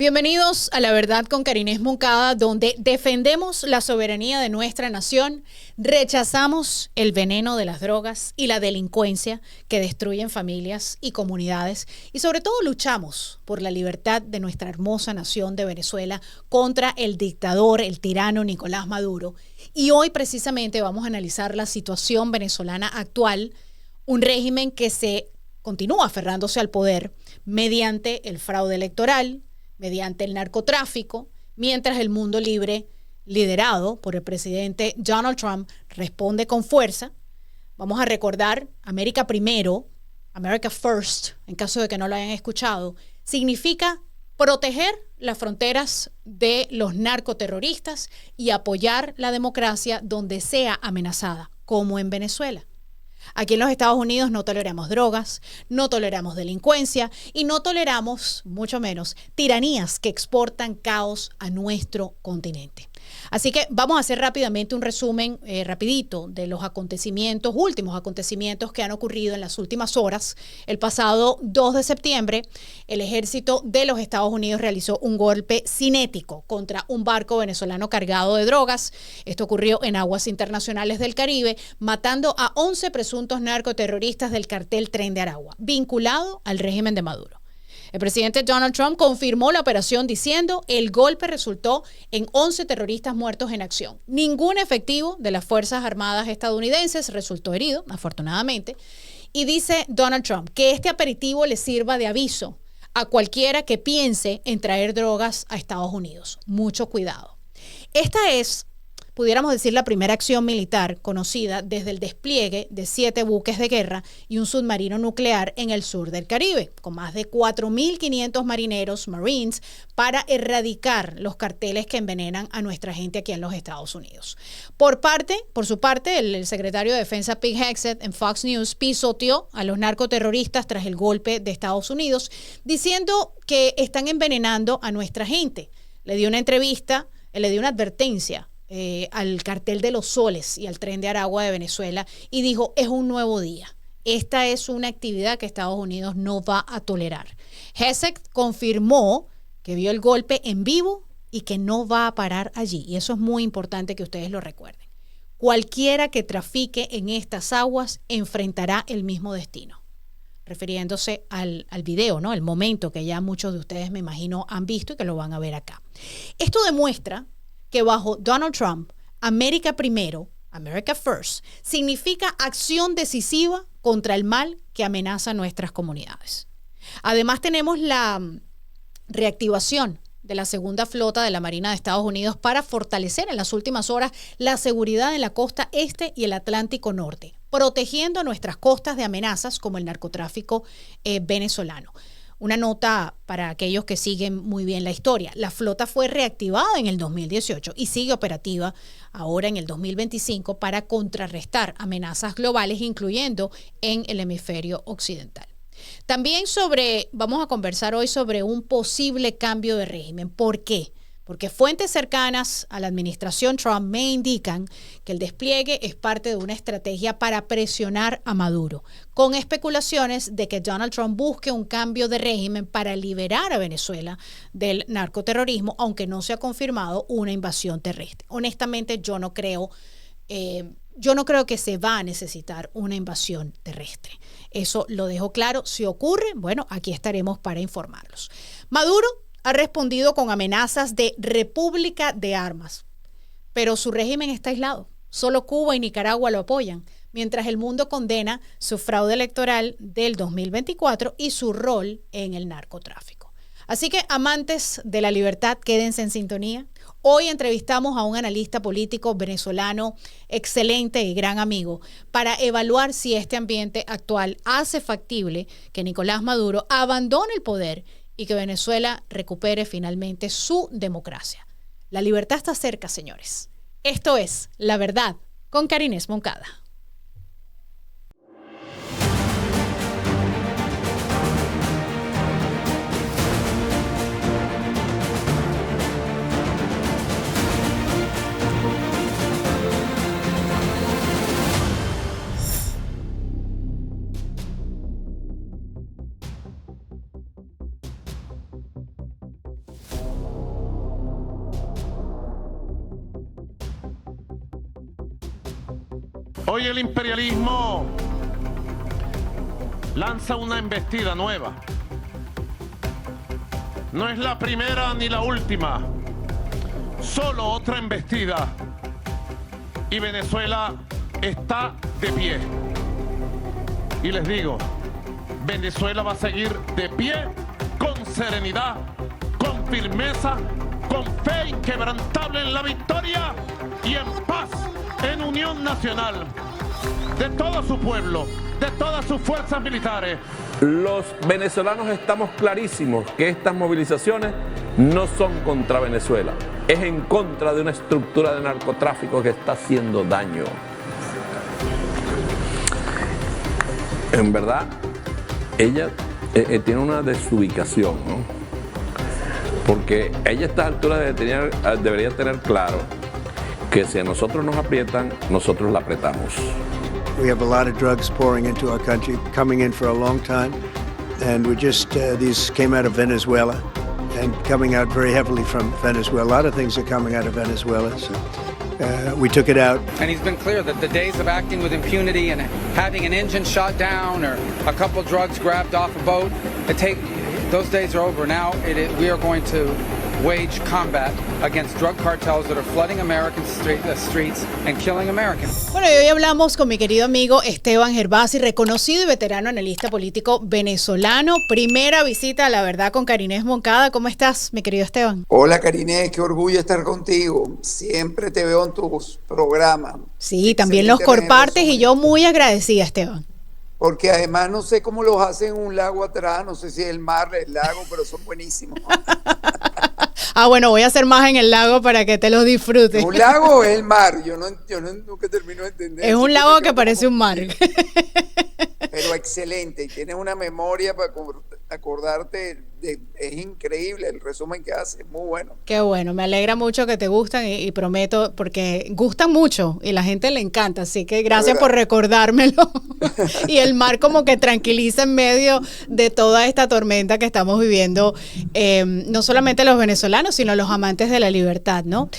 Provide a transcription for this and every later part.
Bienvenidos a La Verdad con Karines Moncada, donde defendemos la soberanía de nuestra nación, rechazamos el veneno de las drogas y la delincuencia que destruyen familias y comunidades y sobre todo luchamos por la libertad de nuestra hermosa nación de Venezuela contra el dictador, el tirano Nicolás Maduro. Y hoy precisamente vamos a analizar la situación venezolana actual, un régimen que se continúa aferrándose al poder mediante el fraude electoral, mediante el narcotráfico, mientras el mundo libre, liderado por el presidente Donald Trump, responde con fuerza. Vamos a recordar América Primero, America First, en caso de que no lo hayan escuchado, significa proteger las fronteras de los narcoterroristas y apoyar la democracia donde sea amenazada, como en Venezuela. Aquí en los Estados Unidos no toleramos drogas, no toleramos delincuencia y no toleramos, mucho menos, tiranías que exportan caos a nuestro continente. Así que vamos a hacer rápidamente un resumen rapidito de los últimos acontecimientos que han ocurrido en las últimas horas. El pasado 2 de septiembre, el ejército de los Estados Unidos realizó un golpe cinético contra un barco venezolano cargado de drogas. Esto ocurrió en aguas internacionales del Caribe, matando a 11 presuntos narcoterroristas del cartel Tren de Aragua, vinculado al régimen de Maduro. El presidente Donald Trump confirmó la operación diciendo el golpe resultó en 11 terroristas muertos en acción. Ningún efectivo de las Fuerzas Armadas estadounidenses resultó herido, afortunadamente. Y dice Donald Trump que este aperitivo le sirva de aviso a cualquiera que piense en traer drogas a Estados Unidos. Mucho cuidado. Esta es, pudiéramos decir, la primera acción militar conocida desde el despliegue de 7 buques de guerra y un submarino nuclear en el sur del Caribe, con más de 4.500 marineros, Marines, para erradicar los carteles que envenenan a nuestra gente aquí en los Estados Unidos. Por su parte, el secretario de Defensa Pete Hegseth en Fox News pisoteó a los narcoterroristas tras el golpe de Estados Unidos, diciendo que están envenenando a nuestra gente. Le dio una advertencia al cartel de los soles y al Tren de Aragua de Venezuela y dijo, es un nuevo día. Esta es una actividad que Estados Unidos no va a tolerar. Hegseth confirmó que vio el golpe en vivo y que no va a parar allí. Y eso es muy importante que ustedes lo recuerden. Cualquiera que trafique en estas aguas enfrentará el mismo destino. Refiriéndose al video, ¿no? El momento que ya muchos de ustedes, me imagino, han visto y que lo van a ver acá. Esto demuestra que bajo Donald Trump, América Primero, America First, significa acción decisiva contra el mal que amenaza nuestras comunidades. Además, tenemos la reactivación de la segunda flota de la Marina de Estados Unidos para fortalecer en las últimas horas la seguridad en la costa este y el Atlántico Norte, protegiendo nuestras costas de amenazas como el narcotráfico venezolano. Una nota para aquellos que siguen muy bien la historia. La flota fue reactivada en el 2018 y sigue operativa ahora en el 2025 para contrarrestar amenazas globales, incluyendo en el hemisferio occidental. También vamos a conversar hoy sobre un posible cambio de régimen. ¿Por qué? Porque fuentes cercanas a la administración Trump me indican que el despliegue es parte de una estrategia para presionar a Maduro, con especulaciones de que Donald Trump busque un cambio de régimen para liberar a Venezuela del narcoterrorismo, aunque no se ha confirmado una invasión terrestre. Honestamente, yo no creo que se va a necesitar una invasión terrestre. Eso lo dejo claro. Si ocurre, bueno, aquí estaremos para informarlos. Maduro ha respondido con amenazas de república de armas, pero su régimen está aislado. Solo Cuba y Nicaragua lo apoyan, mientras el mundo condena su fraude electoral del 2024 y su rol en el narcotráfico. Así que, amantes de la libertad, quédense en sintonía. Hoy entrevistamos a un analista político venezolano excelente y gran amigo para evaluar si este ambiente actual hace factible que Nicolás Maduro abandone el poder y que Venezuela recupere finalmente su democracia. La libertad está cerca, señores. Esto es La Verdad con Karines Moncada. Hoy el imperialismo lanza una embestida nueva. No es la primera ni la última, solo otra embestida. Y Venezuela está de pie. Y les digo, Venezuela va a seguir de pie, con serenidad, con firmeza, con fe inquebrantable en la victoria y en paz, en unión nacional de todo su pueblo, de todas sus fuerzas militares. Los venezolanos estamos clarísimos que estas movilizaciones no son contra Venezuela, es en contra de una estructura de narcotráfico que está haciendo daño. En verdad, ella tiene una desubicación, ¿no? Porque ella a estas alturas debería tener claro que si a nosotros nos aprietan, nosotros la apretamos. We have a lot of drugs pouring into our country, coming in for a long time, and we just, these came out of Venezuela and coming out very heavily from Venezuela. A lot of things are coming out of Venezuela, so we took it out. And he's been clear that the days of acting with impunity and having an engine shot down or a couple drugs grabbed off a boat, those days are over. Now we are going to wage combat against drug cartels that are flooding American streets and killing Americans. Bueno, y hoy hablamos con mi querido amigo Esteban Gervasi, reconocido y veterano analista político venezolano. Primera visita a La Verdad con Karine Moncada. ¿Cómo estás, mi querido Esteban? Hola Karine, qué orgullo estar contigo. Siempre te veo en tus programas. Sí, también los compartes y yo muy agradecida, Esteban. Porque además no sé cómo los hacen en un lago atrás, no sé si es el mar, el lago, pero son buenísimos. Bueno, voy a hacer más en el lago para que te los disfrutes. ¿Un lago o es el mar? Yo nunca termino de entender. Es un lago que parece un mar. Pero excelente, y tienes una memoria para acordarte, es increíble el resumen que haces, muy bueno. Qué bueno, me alegra mucho que te gustan y prometo, porque gustan mucho y la gente le encanta, así que gracias por recordármelo. Y el mar como que tranquiliza en medio de toda esta tormenta que estamos viviendo, no solamente los venezolanos, sino los amantes de la libertad, ¿no?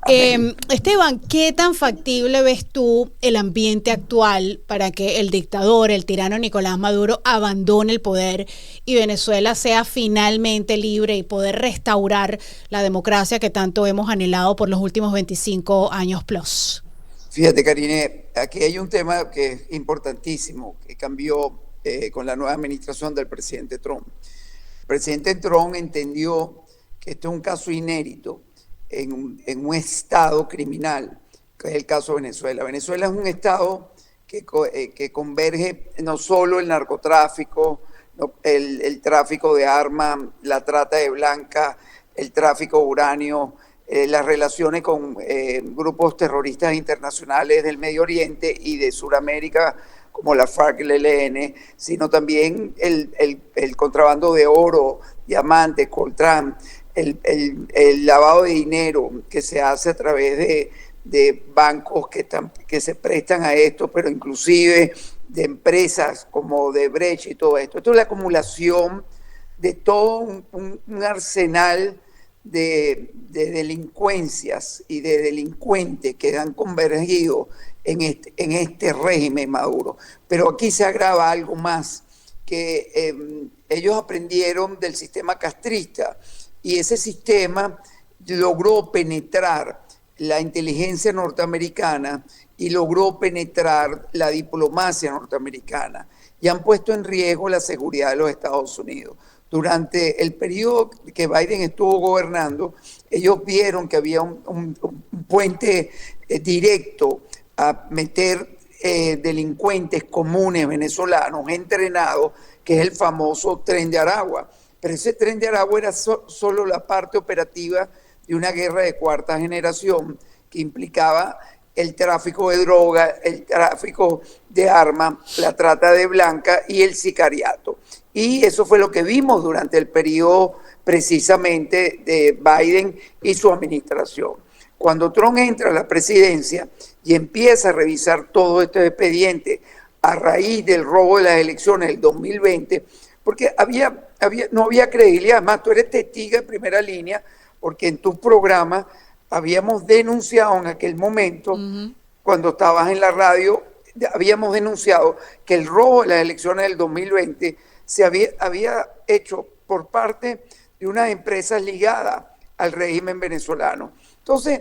Esteban, ¿qué tan factible ves tú el ambiente actual para que el dictador, el tirano Nicolás Maduro abandone el poder y Venezuela sea finalmente libre y poder restaurar la democracia que tanto hemos anhelado por los últimos 25 años plus? Fíjate, Karine, aquí hay un tema que es importantísimo, que cambió con la nueva administración del presidente Trump. El presidente Trump entendió que esto es un caso inédito en un estado criminal, que es el caso de Venezuela. Venezuela es un estado que converge no solo el narcotráfico, el tráfico de armas, la trata de blancas, el tráfico de uranio, las relaciones con grupos terroristas internacionales del Medio Oriente y de Sudamérica, como la FARC y el ELN, sino también el contrabando de oro, diamantes, coltrán, el lavado de dinero que se hace a través de bancos que se prestan a esto, pero inclusive de empresas como Odebrecht y todo esto. Esto es la acumulación de todo un arsenal de delincuencias y de delincuentes que han convergido en este régimen Maduro. Pero aquí se agrava algo más, que ellos aprendieron del sistema castrista y ese sistema logró penetrar la inteligencia norteamericana y logró penetrar la diplomacia norteamericana y han puesto en riesgo la seguridad de los Estados Unidos. Durante el periodo que Biden estuvo gobernando, ellos vieron que había un puente directo a meter delincuentes comunes venezolanos entrenados, que es el famoso Tren de Aragua. Pero ese Tren de Aragua era solo la parte operativa de una guerra de cuarta generación que implicaba el tráfico de droga, el tráfico de armas, la trata de blancas y el sicariato. Y eso fue lo que vimos durante el periodo precisamente de Biden y su administración. Cuando Trump entra a la presidencia y empieza a revisar todo este expediente a raíz del robo de las elecciones del 2020, porque no había credibilidad. Además, tú eres testigo de primera línea, porque en tu programa habíamos denunciado en aquel momento, cuando estabas en la radio, habíamos denunciado que el robo de las elecciones del 2020 se había hecho por parte de unas empresas ligadas al régimen venezolano. Entonces,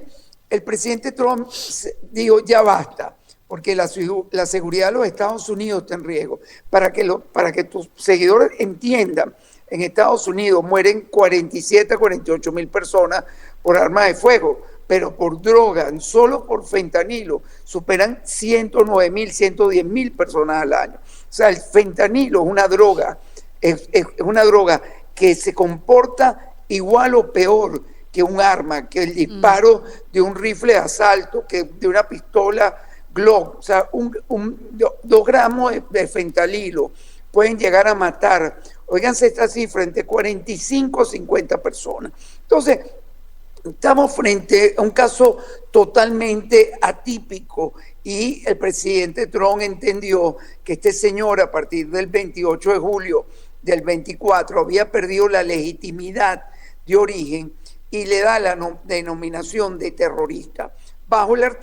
el presidente Trump dijo, ya basta, porque la seguridad de los Estados Unidos está en riesgo. Para que tus seguidores entiendan, en Estados Unidos mueren 47 a 48 mil personas por armas de fuego, pero por droga, solo por fentanilo, superan 109 mil, 110 mil personas al año. O sea, el fentanilo es una droga, es una droga que se comporta igual o peor que un arma, que el disparo de un rifle de asalto, que de una pistola Glock. O sea, 2 gramos de fentanilo pueden llegar a matar, óiganse esta cifra, entre 45 o 50 personas. Entonces, estamos frente a un caso totalmente atípico y el presidente Trump entendió que este señor a partir del 28 de julio del 24 había perdido la legitimidad de origen y le da la denominación de terrorista bajo el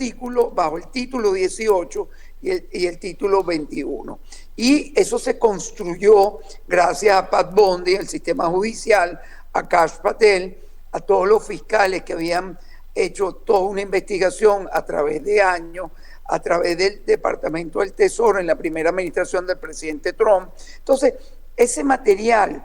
título 18 y el título 21. Y eso se construyó gracias a Pat Bondi, el sistema judicial, a Kash Patel, a todos los fiscales que habían hecho toda una investigación a través de años, a través del Departamento del Tesoro en la primera administración del presidente Trump. Entonces, ese material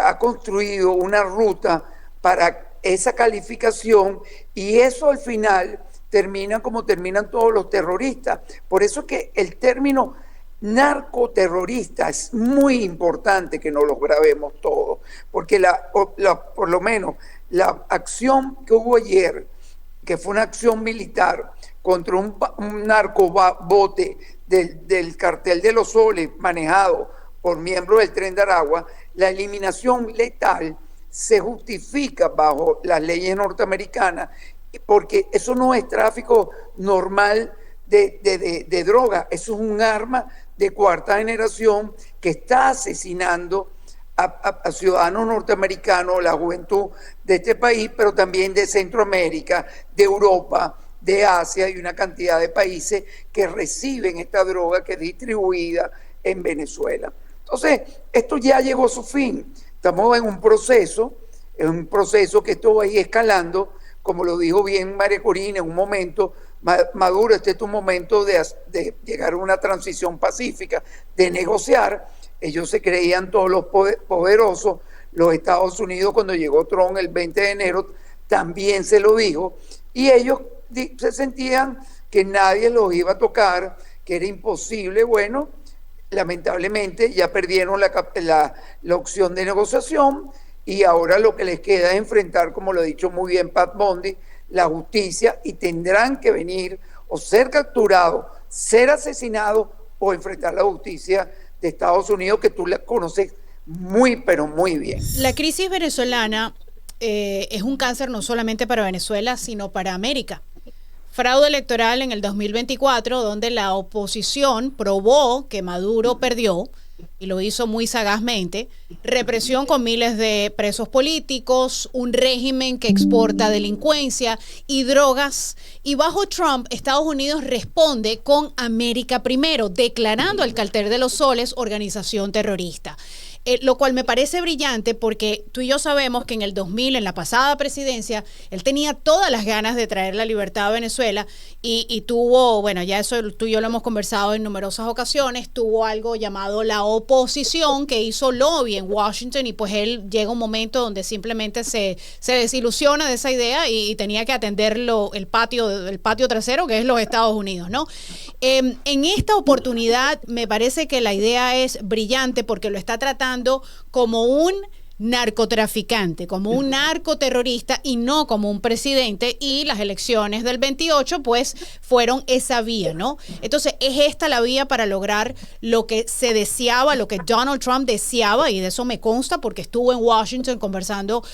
ha construido una ruta para esa calificación y eso al final termina como terminan todos los terroristas. Por eso es que el término narcoterrorista es muy importante que nos lo grabemos todos, porque por lo menos la acción que hubo ayer, que fue una acción militar contra un narcobote del cartel de los Soles manejado por miembros del Tren de Aragua, la eliminación letal se justifica bajo las leyes norteamericanas porque eso no es tráfico normal de droga, eso es un arma de cuarta generación que está asesinando a ciudadanos norteamericanos, la juventud de este país, pero también de Centroamérica, de Europa, de Asia y una cantidad de países que reciben esta droga que es distribuida en Venezuela. Entonces, esto ya llegó a su fin. Estamos en un proceso que esto va a ir escalando, como lo dijo bien María Corina, en un momento, Maduro, este es tu momento de llegar a una transición pacífica, de negociar. Ellos se creían todos los poderosos, los Estados Unidos cuando llegó Trump el 20 de enero también se lo dijo, y ellos se sentían que nadie los iba a tocar, que era imposible. Bueno, lamentablemente ya perdieron la opción de negociación y ahora lo que les queda es enfrentar, como lo ha dicho muy bien Pat Bondi, la justicia, y tendrán que venir o ser capturados, ser asesinados o enfrentar la justicia de Estados Unidos, que tú la conoces muy, pero muy bien. La crisis venezolana es un cáncer no solamente para Venezuela, sino para América. Fraude electoral en el 2024, donde la oposición probó que Maduro perdió, y lo hizo muy sagazmente, represión con miles de presos políticos, un régimen que exporta delincuencia y drogas. Y bajo Trump, Estados Unidos responde con América Primero, declarando al Cartel de los Soles organización terrorista. Lo cual me parece brillante porque tú y yo sabemos que en el 2000, en la pasada presidencia, él tenía todas las ganas de traer la libertad a Venezuela y tuvo, bueno, ya eso tú y yo lo hemos conversado en numerosas ocasiones, tuvo algo llamado la oposición que hizo lobby en Washington y pues él llega un momento donde simplemente se desilusiona de esa idea y tenía que atenderlo el patio trasero que es los Estados Unidos, ¿no? En esta oportunidad me parece que la idea es brillante porque lo está tratando como un narcotraficante, como un narcoterrorista y no como un presidente, y las elecciones del 28 pues fueron esa vía, ¿no? Entonces es esta la vía para lograr lo que se deseaba, lo que Donald Trump deseaba, y de eso me consta porque estuvo en Washington conversando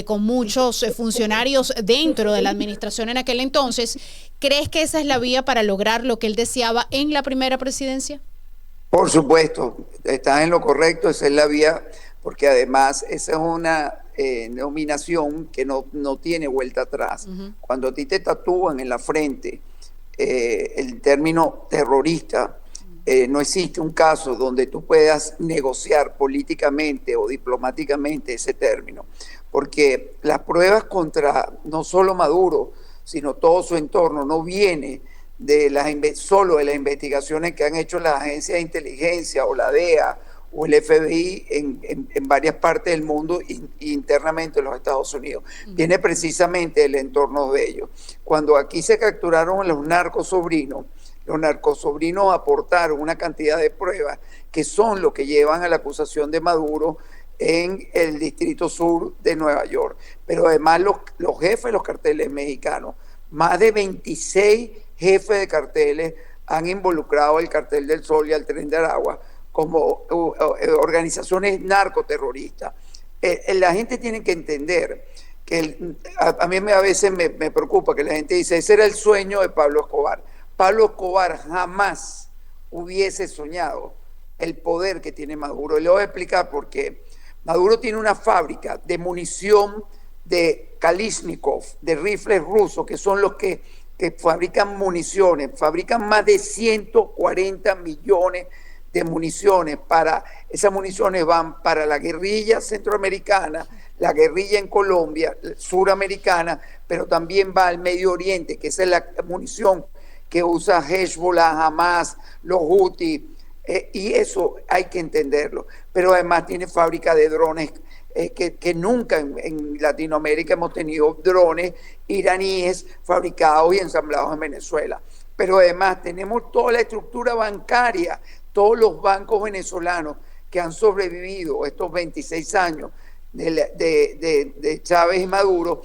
con muchos funcionarios dentro de la administración en aquel entonces. ¿Crees que esa es la vía para lograr lo que él deseaba en la primera presidencia? Por supuesto, estás en lo correcto, esa es la vía, porque además esa es una nominación que no tiene vuelta atrás. Uh-huh. Cuando a ti te tatúan en la frente el término terrorista. No existe un caso donde tú puedas negociar políticamente o diplomáticamente ese término, porque las pruebas contra no solo Maduro, sino todo su entorno, no viene solo de las investigaciones que han hecho las agencias de inteligencia o la DEA o el FBI en varias partes del mundo e internamente en los Estados Unidos. Viene precisamente del entorno de ellos. Cuando aquí se capturaron los narcosobrinos aportaron una cantidad de pruebas que son lo que llevan a la acusación de Maduro en el Distrito Sur de Nueva York. Pero además los jefes de los carteles mexicanos, más de 26 jefes de carteles han involucrado al Cartel del Sol y al Tren de Aragua como organizaciones narcoterroristas. La gente tiene que entender que a mí a veces me preocupa que la gente dice, ese era el sueño de Pablo Escobar. Pablo Escobar jamás hubiese soñado el poder que tiene Maduro. Y le voy a explicar por qué. Maduro tiene una fábrica de munición de Kalashnikov, de rifles rusos, que son los que fabrican municiones, fabrican más de 140 millones de municiones. Esas municiones van para la guerrilla centroamericana, la guerrilla en Colombia, suramericana, pero también va al Medio Oriente, que esa es la munición que usa Hezbollah, Hamas, los Houthi, y eso hay que entenderlo. Pero además tiene fábrica de drones, que nunca en Latinoamérica hemos tenido drones iraníes fabricados y ensamblados en Venezuela. Pero además tenemos toda la estructura bancaria, todos los bancos venezolanos que han sobrevivido estos 26 años de Chávez y Maduro.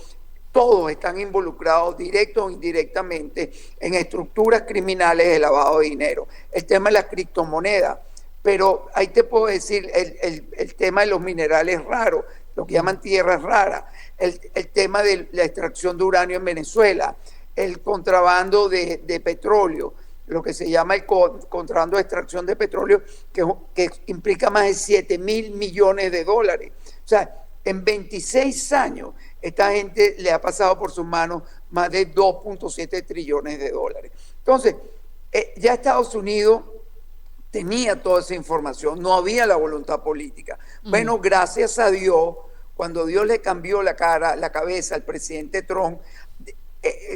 Todos están involucrados directo o indirectamente en estructuras criminales de lavado de dinero. El tema de las criptomonedas, pero ahí te puedo decir el tema de los minerales raros, lo que llaman tierras raras, el tema de la extracción de uranio en Venezuela, el contrabando de petróleo, lo que se llama el contrabando de extracción de petróleo, que implica más de 7.000 millones de dólares. O sea, en 26 años, esta gente le ha pasado por sus manos más de 2.7 trillones de dólares. Entonces, ya Estados Unidos tenía toda esa información, no había la voluntad política. Bueno, gracias a Dios, cuando Dios le cambió la cabeza al presidente Trump,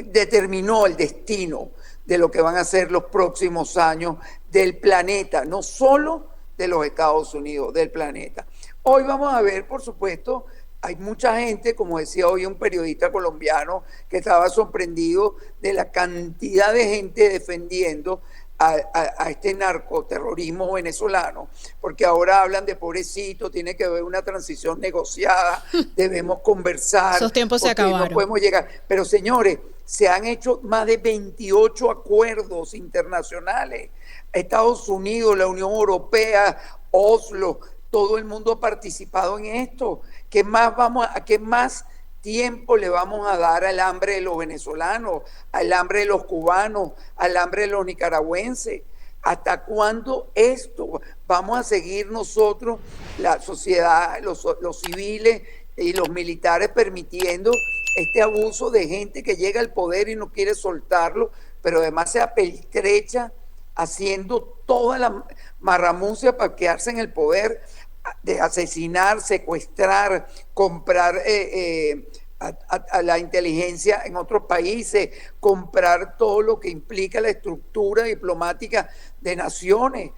determinó el destino de lo que van a ser los próximos años del planeta, no solo de los Estados Unidos, del planeta. Hoy vamos a ver, por supuesto, hay mucha gente, como decía hoy un periodista colombiano, que estaba sorprendido de la cantidad de gente defendiendo a este narcoterrorismo venezolano, porque ahora hablan de pobrecito, tiene que haber una transición negociada, debemos conversar. Esos tiempos se acabaron. No podemos llegar. Pero señores, se han hecho más de 28 acuerdos internacionales. Estados Unidos, la Unión Europea, Oslo, todo el mundo ha participado en esto. ¿Qué más tiempo le vamos a dar al hambre de los venezolanos, al hambre de los cubanos, al hambre de los nicaragüenses? ¿Hasta cuándo esto? Vamos a seguir nosotros, la sociedad, los civiles y los militares, permitiendo este abuso de gente que llega al poder y no quiere soltarlo, pero además se apeltrecha haciendo toda la marramucia para quedarse en el poder, de asesinar, secuestrar, comprar a la inteligencia en otros países, comprar todo lo que implica la estructura diplomática de naciones.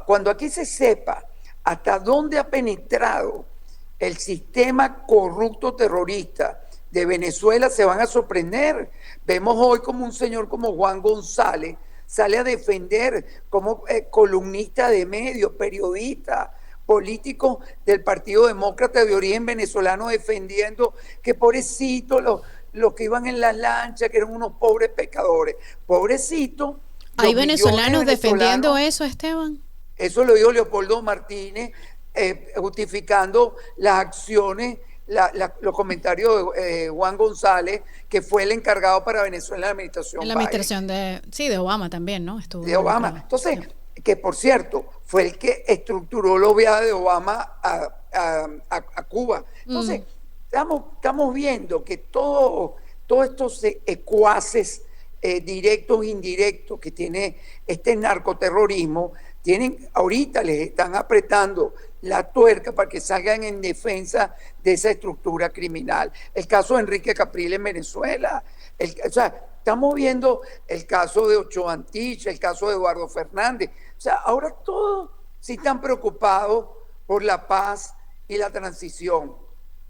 Cuando aquí se sepa hasta dónde ha penetrado el sistema corrupto terrorista de Venezuela, se van a sorprender. Vemos hoy como un señor como Juan González sale a defender como columnista de medios, periodista, político del Partido Demócrata de origen venezolano, defendiendo que pobrecito los que iban en las lanchas, que eran unos pobres pescadores. Pobrecito. ¿Hay venezolanos defendiendo eso, Esteban? Eso lo dijo Leopoldo Martínez, justificando las acciones, los comentarios de Juan González, que fue el encargado para Venezuela en la administración En la administración de Obama también, ¿no? Estuvo de Obama. Entonces, que por cierto, fue el que estructuró los viajes de Obama a Cuba. Entonces, estamos viendo que todos estos ecuaces directos e indirectos que tiene este narcoterrorismo, ahorita les están apretando la tuerca para que salgan en defensa de esa estructura criminal. El caso de Enrique Capriles en Venezuela, o sea, estamos viendo el caso de Ochoa Antich, el caso de Eduardo Fernández. O sea, ahora todos sí están preocupados por la paz y la transición.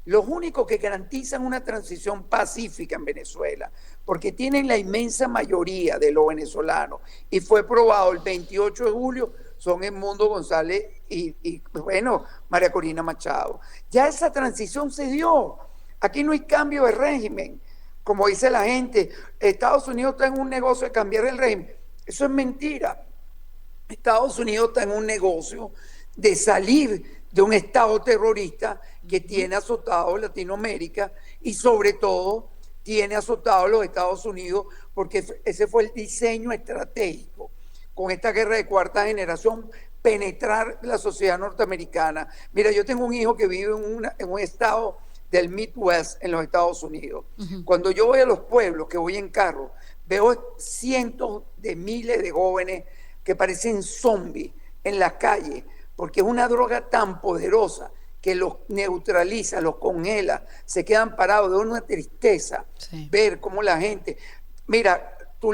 Los únicos que garantizan una transición pacífica en Venezuela, porque tienen la inmensa mayoría de los venezolanos, y fue probado el 28 de julio, son Edmundo González y bueno, María Corina Machado. Ya esa transición se dio. Aquí no hay cambio de régimen. Como dice la gente, Estados Unidos está en un negocio de cambiar el régimen. Eso es mentira. Estados Unidos está en un negocio de salir de un Estado terrorista que tiene azotado Latinoamérica y sobre todo tiene azotado los Estados Unidos, porque ese fue el diseño estratégico con esta guerra de cuarta generación, penetrar la sociedad norteamericana. Mira, yo tengo un hijo que vive en un estado del Midwest en los Estados Unidos. Cuando yo voy a los pueblos, que voy en carro, veo cientos de miles de jóvenes que parecen zombies en las calles, porque es una droga tan poderosa que los neutraliza, los congela, se quedan parados. De una tristeza ver cómo la gente... Mira, tú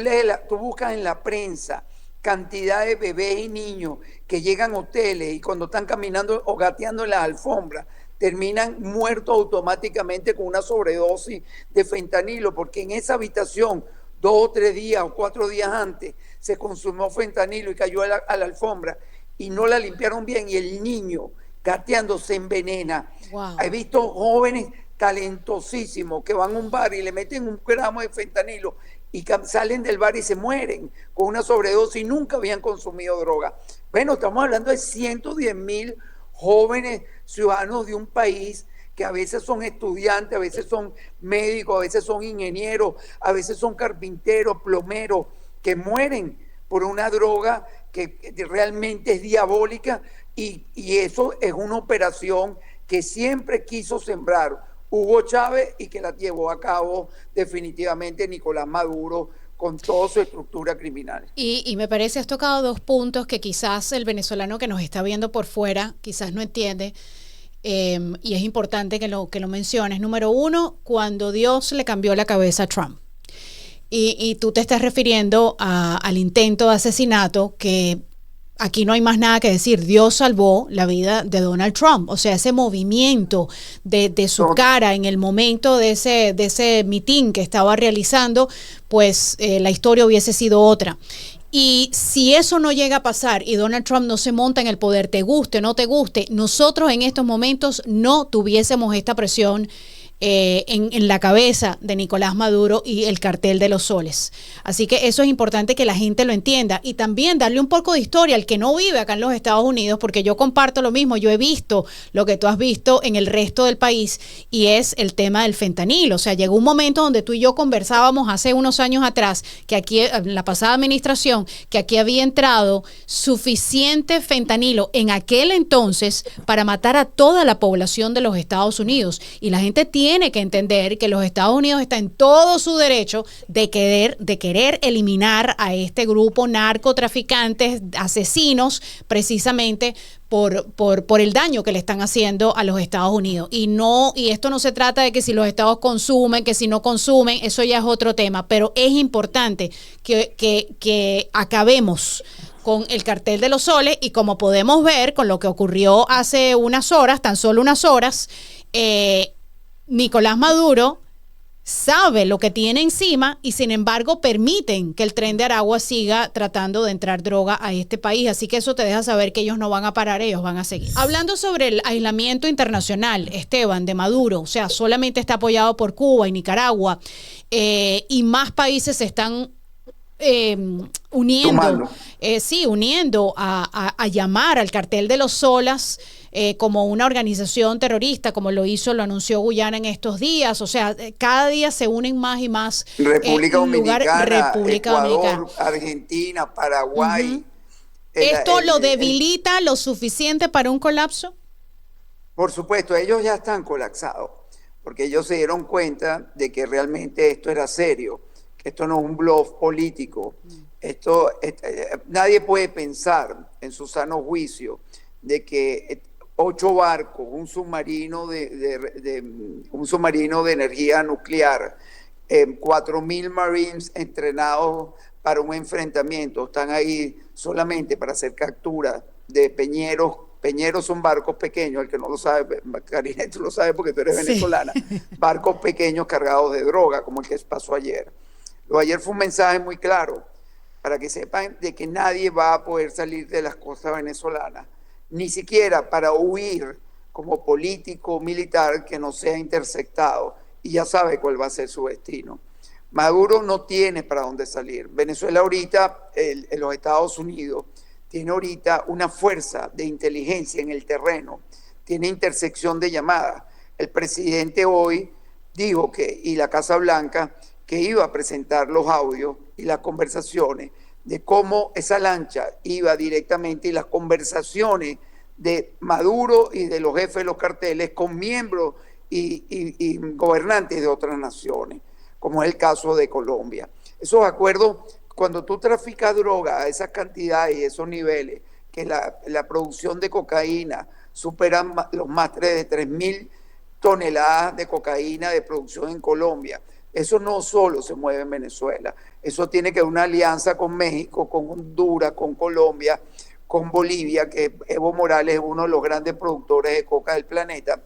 buscas en la prensa cantidad de bebés y niños que llegan a hoteles y cuando están caminando o gateando en las alfombras, terminan muertos automáticamente con una sobredosis de fentanilo, porque en esa habitación 2 o 3 días o 4 días antes se consumió fentanilo y cayó a la alfombra y no la limpiaron bien y el niño gateando se envenena. Wow. He visto jóvenes talentosísimos que van a un bar y le meten 1 gramo de fentanilo y salen del bar y se mueren con una sobredosis y nunca habían consumido droga. Bueno, estamos hablando de 110,000 jóvenes ciudadanos de un país que a veces son estudiantes, a veces son médicos, a veces son ingenieros, a veces son carpinteros, plomeros, que mueren por una droga que realmente es diabólica y eso es una operación que siempre quiso sembrar Hugo Chávez y que la llevó a cabo definitivamente Nicolás Maduro con toda su estructura criminal. Y me parece has tocado 2 puntos que quizás el venezolano que nos está viendo por fuera quizás no entiende, y es importante que lo menciones. Número 1, cuando Dios le cambió la cabeza a Trump. Y tú te estás refiriendo al intento de asesinato que... Aquí no hay más nada que decir. Dios salvó la vida de Donald Trump. O sea, ese movimiento de su cara en el momento de ese mitin que estaba realizando, pues la historia hubiese sido otra. Y si eso no llega a pasar y Donald Trump no se monta en el poder, te guste o no te guste, nosotros en estos momentos no tuviésemos esta presión en la cabeza de Nicolás Maduro y el cartel de los soles. Así que eso es importante que la gente lo entienda y también darle un poco de historia al que no vive acá en los Estados Unidos, porque yo comparto lo mismo. Yo he visto lo que tú has visto en el resto del país y es el tema del fentanilo. O sea, llegó un momento donde tú y yo conversábamos hace unos años atrás que aquí, en la pasada administración, que aquí había entrado suficiente fentanilo en aquel entonces para matar a toda la población de los Estados Unidos, y la gente tiene que entender que los Estados Unidos está en todo su derecho de querer eliminar a este grupo narcotraficantes, asesinos, precisamente por el daño que le están haciendo a los Estados Unidos. Y esto no se trata de que si los estados consumen, que si no consumen, eso ya es otro tema, pero es importante que acabemos con el cartel de los soles, y como podemos ver con lo que ocurrió hace unas horas, tan solo unas horas, Nicolás Maduro sabe lo que tiene encima y sin embargo permiten que el tren de Aragua siga tratando de entrar droga a este país. Así que eso te deja saber que ellos no van a parar, ellos van a seguir. Hablando sobre el aislamiento internacional, Esteban, de Maduro, o sea, solamente está apoyado por Cuba y Nicaragua, y más países se están uniendo a llamar al cartel de los soles como una organización terrorista, como lo anunció Guyana en estos días. O sea, cada día se unen más y más. República Dominicana, Ecuador, Argentina, Paraguay. ¿Esto lo debilita lo suficiente para un colapso? Por supuesto, ellos ya están colapsados, porque ellos se dieron cuenta de que realmente esto era serio, Esto no es un bluff político. Nadie puede pensar en su sano juicio de que 8 barcos, un submarino de energía nuclear, 4.000 Marines entrenados para un enfrentamiento, están ahí solamente para hacer captura de peñeros. Peñeros son barcos pequeños, el que no lo sabe, Karina, tú lo sabes porque tú eres venezolana, barcos pequeños cargados de droga, como el que pasó ayer. Lo de ayer fue un mensaje muy claro, para que sepan de que nadie va a poder salir de las costas venezolanas, ni siquiera para huir como político o militar que no sea interceptado, y ya sabe cuál va a ser su destino. Maduro no tiene para dónde salir. Venezuela ahorita, en los Estados Unidos, tiene ahorita una fuerza de inteligencia en el terreno, tiene intersección de llamadas. El presidente hoy dijo y la Casa Blanca, que iba a presentar los audios y las conversaciones de cómo esa lancha iba directamente y las conversaciones de Maduro y de los jefes de los carteles con miembros y gobernantes de otras naciones, como es el caso de Colombia. Esos acuerdos, cuando tú traficas droga a esas cantidades y esos niveles, que la producción de cocaína supera los más de 3.000 toneladas de cocaína de producción en Colombia, eso no solo se mueve en Venezuela, eso tiene que haber una alianza con México, con Honduras, con Colombia, con Bolivia, que Evo Morales es uno de los grandes productores de coca del planeta.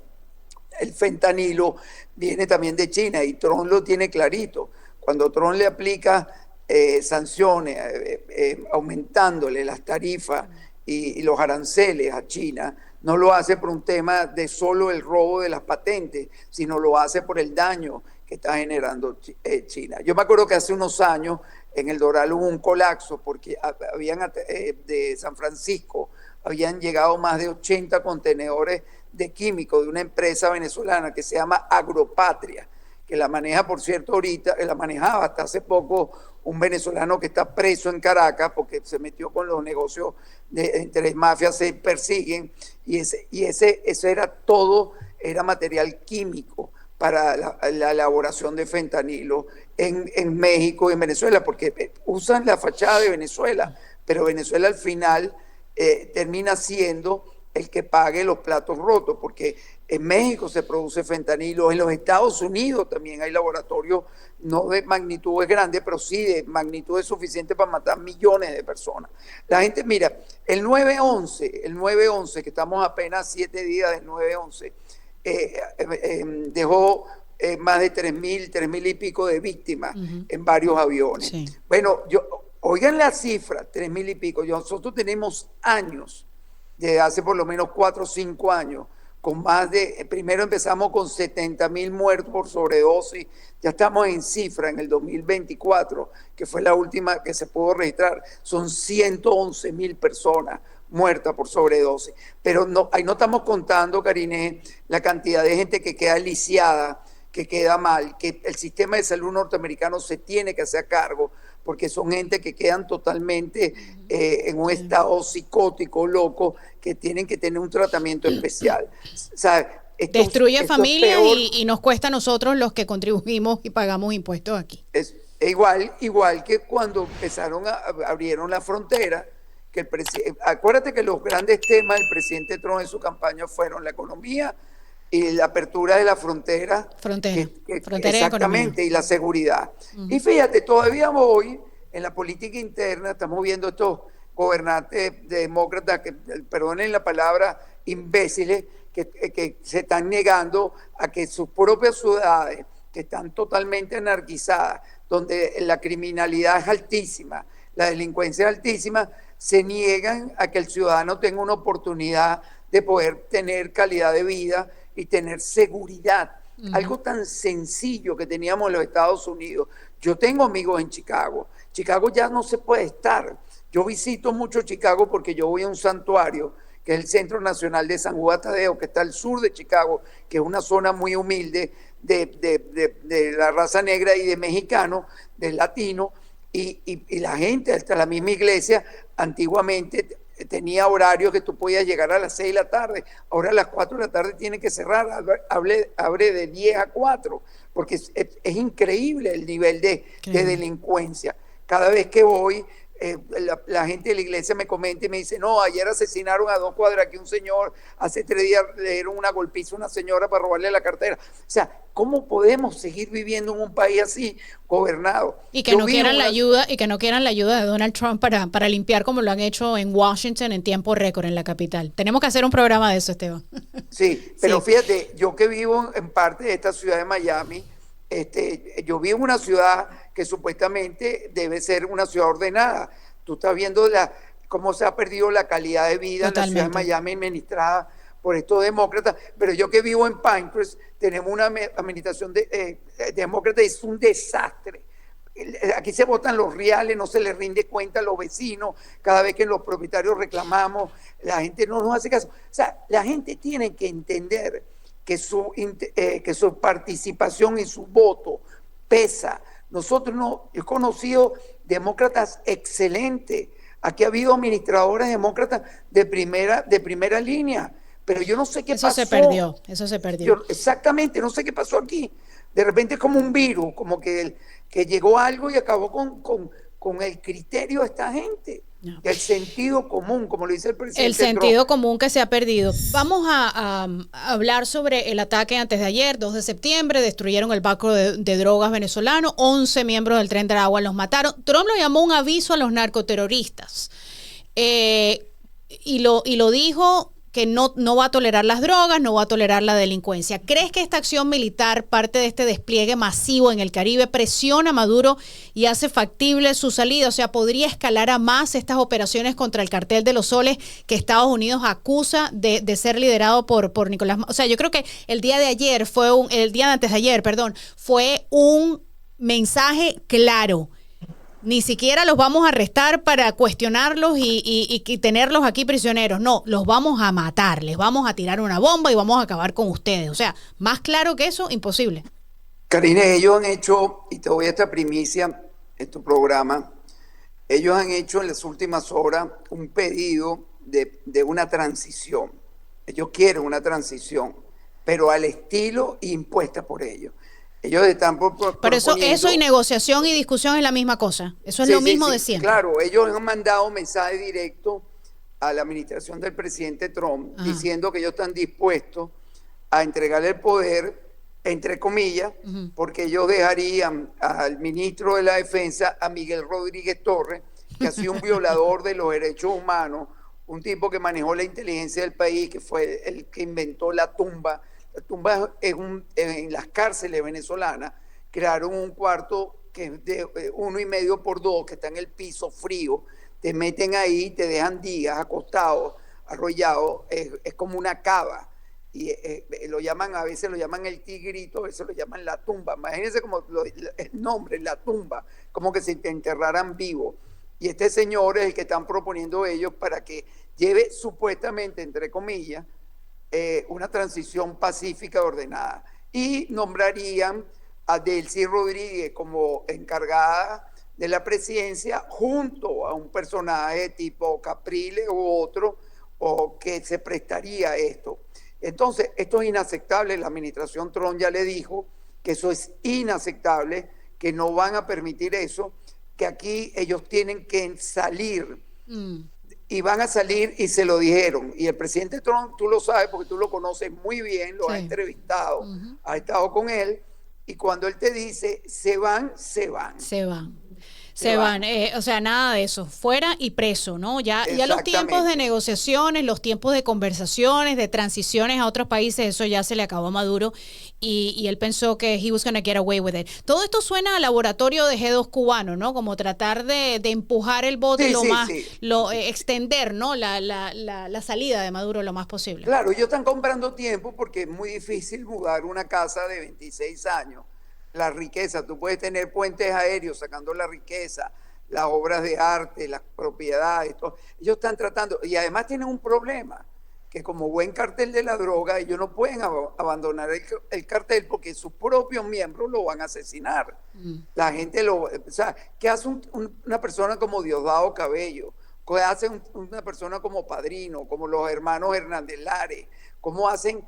El fentanilo viene también de China y Trump lo tiene clarito. Cuando Trump le aplica sanciones, aumentándole las tarifas y los aranceles a China, no lo hace por un tema de solo el robo de las patentes, sino lo hace por el daño que está generando China. Yo me acuerdo que hace unos años en el Doral hubo un colapso porque de San Francisco habían llegado más de 80 contenedores de químicos de una empresa venezolana que se llama Agropatria, que la maneja, por cierto, ahorita, la manejaba hasta hace poco un venezolano que está preso en Caracas porque se metió con los negocios entre mafias, se persiguen, y eso era todo, era material químico para la elaboración de fentanilo en México y en Venezuela, porque usan la fachada de Venezuela, pero Venezuela al final termina siendo el que pague los platos rotos, porque en México se produce fentanilo, en los Estados Unidos también hay laboratorios, no de magnitudes grandes, pero sí de magnitudes suficientes para matar millones de personas. La gente, mira, el 9/11, que estamos apenas 7 días del 9/11, dejó más de 3.000 y pico de víctimas en varios aviones. Sí. Bueno, oigan la cifra, 3.000 y pico. Nosotros tenemos años, desde hace por lo menos 4 o 5 años, con primero empezamos con 70.000 muertos por sobredosis, ya estamos en cifra en el 2024, que fue la última que se pudo registrar, son 111.000 personas muertas por sobredosis. Pero ahí no estamos contando, Karine, la cantidad de gente que queda lisiada, que queda mal, que el sistema de salud norteamericano se tiene que hacer cargo, porque son gente que quedan totalmente en un estado psicótico, loco, que tienen que tener un tratamiento especial. O sea, destruye familias y nos cuesta a nosotros los que contribuimos y pagamos impuestos aquí. Es igual que cuando abrieron la frontera, que acuérdate que los grandes temas del presidente Trump en su campaña fueron la economía y la apertura de la frontera exactamente, y la seguridad. Y fíjate, todavía hoy en la política interna estamos viendo estos gobernantes demócratas que, perdonen la palabra, imbéciles, que se están negando a que sus propias ciudades, que están totalmente anarquizadas, donde la criminalidad es altísima, la delincuencia es altísima, se niegan a que el ciudadano tenga una oportunidad de poder tener calidad de vida y tener seguridad. Algo tan sencillo que teníamos en los Estados Unidos. Yo tengo amigos en Chicago. Chicago ya no se puede estar. Yo visito mucho Chicago porque yo voy a un santuario, que es el Centro Nacional de San Juan Tadeo, que está al sur de Chicago, que es una zona muy humilde de la raza negra y de mexicanos, de latinos, y la gente, hasta la misma iglesia, antiguamente tenía horario que tú podías llegar a las 6 de la tarde, ahora a las 4 de la tarde tiene que cerrar, abre de 10 a 4, porque es increíble el nivel de delincuencia. Cada vez que voy, la gente de la iglesia me comenta y me dice, no, ayer asesinaron a 2 cuadras aquí un señor, hace 3 días le dieron una golpiza a una señora para robarle la cartera. O sea, ¿cómo podemos seguir viviendo en un país así gobernado? Y que no quieran la ayuda, y que no quieran la ayuda de Donald Trump para limpiar como lo han hecho en Washington en tiempo récord en la capital. Tenemos que hacer un programa de eso, Esteban. Sí, pero fíjate, yo que vivo en parte de esta ciudad de Miami, yo vivo en una ciudad que supuestamente debe ser una ciudad ordenada. Tú estás viendo cómo se ha perdido la calidad de vida en la ciudad de Miami administrada por estos demócratas, pero yo que vivo en Pinecrest, tenemos una administración demócrata y es un desastre. Aquí se botan los reales, no se les rinde cuenta a los vecinos, cada vez que los propietarios reclamamos, la gente no nos hace caso. O sea, la gente tiene que entender que su participación y su voto pesa. Nosotros he conocido demócratas excelentes. Aquí ha habido administradores demócratas de primera línea, pero yo no sé qué pasó. Eso se perdió. Exactamente, no sé qué pasó aquí. De repente es como un virus, como que llegó algo y acabó con el criterio de esta gente. No. El sentido común, como lo dice el presidente. El sentido común que se ha perdido. Vamos a hablar sobre el ataque antes de ayer, 2 de septiembre, destruyeron el barco de drogas venezolano, 11 miembros del Tren de Aragua los mataron. Trump lo llamó un aviso a los narcoterroristas y lo dijo que no va a tolerar las drogas, no va a tolerar la delincuencia. ¿Crees que esta acción militar, parte de este despliegue masivo en el Caribe, presiona a Maduro y hace factible su salida? O sea, ¿podría escalar a más estas operaciones contra el cartel de los soles que Estados Unidos acusa de ser liderado por Nicolás Maduro? O sea, yo creo que el día de antes de ayer, fue un mensaje claro. Ni siquiera los vamos a arrestar para cuestionarlos y tenerlos aquí prisioneros. No, los vamos a matar, les vamos a tirar una bomba y vamos a acabar con ustedes. O sea, más claro que eso, imposible. Karine, ellos han hecho, y te voy a esta primicia en tu programa, ellos han hecho en las últimas horas un pedido de una transición. Ellos quieren una transición, pero al estilo impuesta por ellos. Ellos están pero eso y negociación y discusión es la misma cosa. Eso es lo mismo de siempre. Claro, ellos han mandado un mensaje directo a la administración del presidente Trump diciendo que ellos están dispuestos a entregarle el poder, entre comillas, porque ellos dejarían al ministro de la Defensa, a Miguel Rodríguez Torres, que ha sido un violador de los derechos humanos, un tipo que manejó la inteligencia del país, que fue el que inventó la tumba. La tumba en las cárceles venezolanas crearon un cuarto que es de 1,5 por 2, que está en el piso frío, te meten ahí, te dejan días acostados, arrollados, es como una cava, y a veces lo llaman el tigrito, a veces lo llaman la tumba. Imagínense como el nombre, la tumba, como que se te enterraran vivo. Y este señor es el que están proponiendo ellos para que lleve supuestamente, entre comillas, una transición pacífica ordenada, y nombrarían a Delcy Rodríguez como encargada de la presidencia junto a un personaje tipo Capriles u otro, o que se prestaría a esto. Entonces, esto es inaceptable. La administración Trump ya le dijo que eso es inaceptable, que no van a permitir eso, que aquí ellos tienen que salir. Y van a salir, y se lo dijeron. Y el presidente Trump, tú lo sabes porque tú lo conoces muy bien, lo has entrevistado, has estado con él, y cuando él te dice, se van, se van. Se van. O sea, nada de eso, fuera y preso, ¿no? Ya los tiempos de negociaciones, los tiempos de conversaciones, de transiciones a otros países, eso ya se le acabó a Maduro, y él pensó que he was gonna get away with it. Todo esto suena a laboratorio de G2 cubano, ¿no? Como tratar de empujar el bote extender, ¿no? La salida de Maduro lo más posible. Claro, ellos están comprando tiempo porque es muy difícil mudar una casa de 26 años. La riqueza, tú puedes tener puentes aéreos sacando la riqueza, las obras de arte, las propiedades, todo. Ellos están tratando, y además tienen un problema, que como buen cartel de la droga, ellos no pueden abandonar el cartel porque sus propios miembros lo van a asesinar. La gente o sea, ¿qué hace una persona como Diosdado Cabello, ¿Qué hace una persona como Padrino, como los hermanos Hernández Lares? ¿Cómo hacen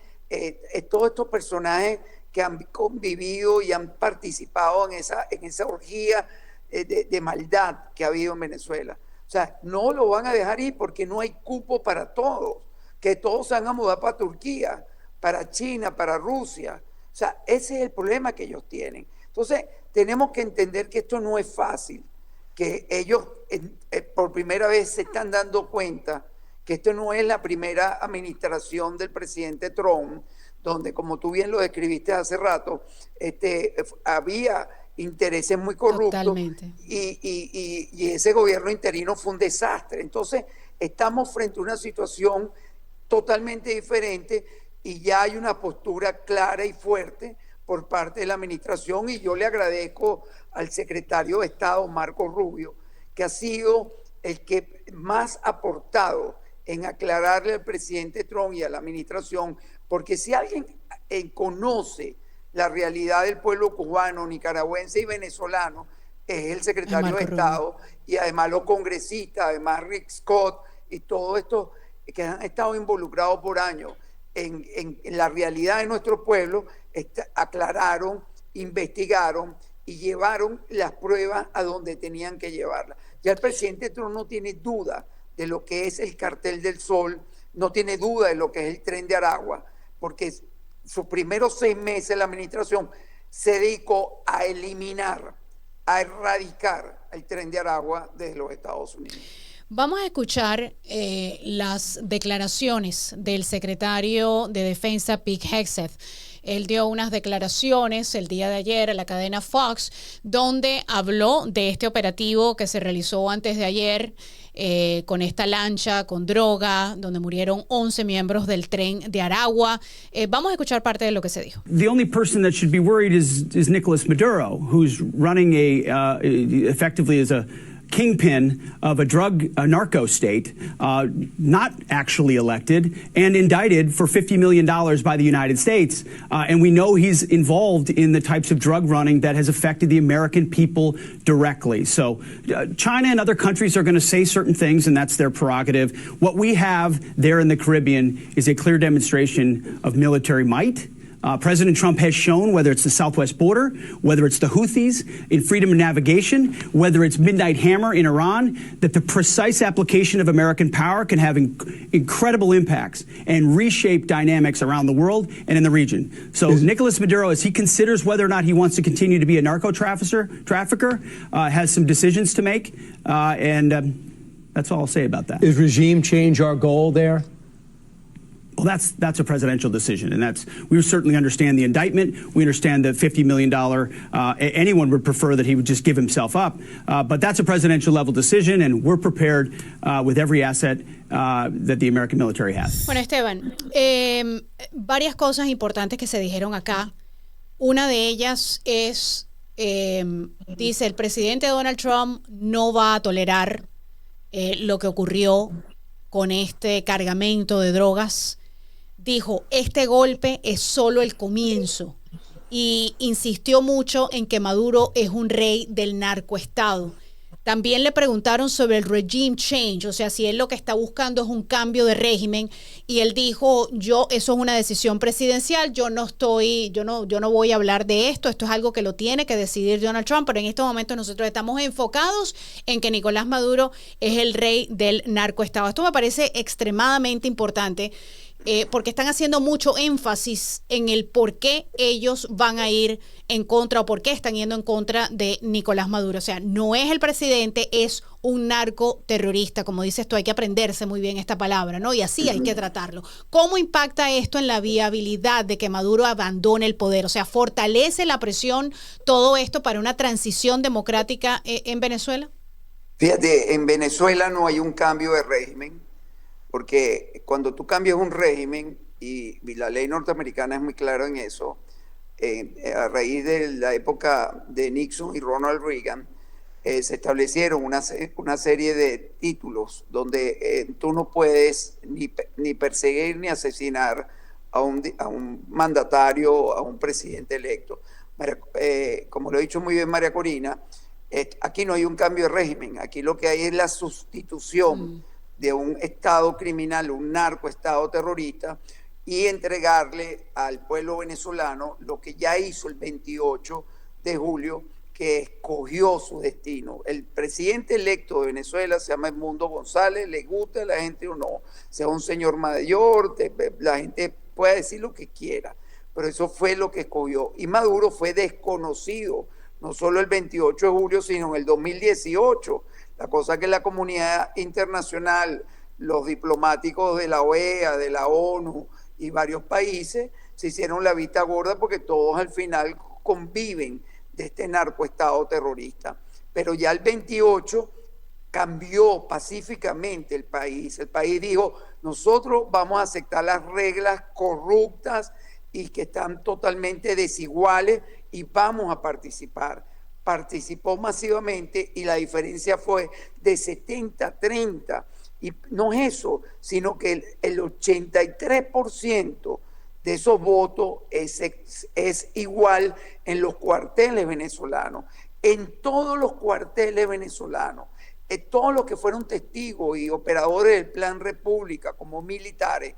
todos estos personajes que han convivido y han participado en esa orgía de maldad que ha habido en Venezuela? O sea, no lo van a dejar ir porque no hay cupo para todos, que todos se van a mudar para Turquía, para China, para Rusia. O sea, ese es el problema que ellos tienen. Entonces, tenemos que entender que esto no es fácil, que ellos por primera vez se están dando cuenta que esto no es la primera administración del presidente Trump, donde, como tú bien lo describiste hace rato, había intereses muy corruptos y ese gobierno interino fue un desastre. Entonces, estamos frente a una situación totalmente diferente y ya hay una postura clara y fuerte por parte de la administración, y yo le agradezco al secretario de Estado, Marco Rubio, que ha sido el que más ha aportado en aclararle al presidente Trump y a la administración, porque si alguien conoce la realidad del pueblo cubano, nicaragüense y venezolano, es el secretario de Estado, y además los congresistas, además Rick Scott y todos estos que han estado involucrados por años en la realidad de nuestro pueblo, aclararon, investigaron y llevaron las pruebas a donde tenían que llevarlas. Ya el presidente Trump no tiene duda de lo que es el Cartel del Sol, no tiene duda de lo que es el Tren de Aragua, porque sus primeros 6 meses de la administración se dedicó a eliminar, a erradicar el Tren de Aragua desde los Estados Unidos. Vamos a escuchar las declaraciones del secretario de Defensa, Pete Hegseth. Él dio unas declaraciones el día de ayer a la cadena Fox, donde habló de este operativo que se realizó antes de ayer con esta lancha con droga, donde murieron 11 miembros del Tren de Aragua. Vamos a escuchar parte de lo que se dijo. The only person that should be worried is Nicolas Maduro, who's running effectively as a kingpin of a narco state, not actually elected and indicted for $50 million by the United States. And we know he's involved in the types of drug running that has affected the American people directly. So China and other countries are going to say certain things, and that's their prerogative. What we have there in the Caribbean is a clear demonstration of military might. President Trump has shown, whether it's the southwest border, whether it's the Houthis in freedom of navigation, whether it's Midnight Hammer in Iran, that the precise application of American power can have incredible impacts and reshape dynamics around the world and in the region. So Nicolas Maduro, as he considers whether or not he wants to continue to be a narco trafficker, has some decisions to make, and that's all I'll say about that. Is regime change our goal there? Well, that's a presidential decision, and we certainly understand the indictment. We understand the $50 million. Anyone would prefer that he would just give himself up, but that's a presidential level decision, and we're prepared with every asset that the American military has. Bueno, Esteban, varias cosas importantes que se dijeron acá. Una de ellas es, dice, el presidente Donald Trump no va a tolerar lo que ocurrió con este cargamento de drogas. Dijo, este golpe es solo el comienzo, y insistió mucho en que Maduro es un rey del narcoestado. También le preguntaron sobre el regime change, o sea, si él lo que está buscando es un cambio de régimen, y él dijo, eso es una decisión presidencial, yo no voy a hablar de esto es algo que lo tiene que decidir Donald Trump, pero en estos momentos nosotros estamos enfocados en que Nicolás Maduro es el rey del narcoestado. Esto me parece extremadamente importante, porque están haciendo mucho énfasis en el por qué ellos van a ir en contra, o por qué están yendo en contra de Nicolás Maduro. O sea, no es el presidente, es un narcoterrorista. Como dices tú, hay que aprenderse muy bien esta palabra, ¿no? Y así hay que tratarlo. ¿Cómo impacta esto en la viabilidad de que Maduro abandone el poder? O sea, ¿fortalece la presión todo esto para una transición democrática en Venezuela? Fíjate, en Venezuela no hay un cambio de régimen, porque cuando tú cambias un régimen, y la ley norteamericana es muy clara en eso, a raíz de la época de Nixon y Ronald Reagan, se establecieron una serie de títulos donde tú no puedes ni perseguir ni asesinar a un mandatario, a un presidente electo. Como lo ha dicho muy bien María Corina, Aquí no hay un cambio de régimen, aquí lo que hay es la sustitución de un estado criminal, un narcoestado terrorista, y entregarle al pueblo venezolano lo que ya hizo el 28 de julio, que escogió su destino. El presidente electo de Venezuela se llama Edmundo González, le gusta a la gente o no, sea un señor mayor, la gente puede decir lo que quiera, pero eso fue lo que escogió. Y Maduro fue desconocido, no solo el 28 de julio, sino en el 2018. La cosa que la comunidad internacional, los diplomáticos de la OEA, de la ONU y varios países se hicieron la vista gorda porque todos al final conviven de este narcoestado terrorista. Pero ya el 28 cambió pacíficamente el país. El país dijo, nosotros vamos a aceptar las reglas corruptas y que están totalmente desiguales y vamos a participar. Participó masivamente y la diferencia fue de 70-30. Y no es eso, sino que el 83% de esos votos es igual en los cuarteles venezolanos, en todos los cuarteles venezolanos, todos los que fueron testigos y operadores del Plan República como militares,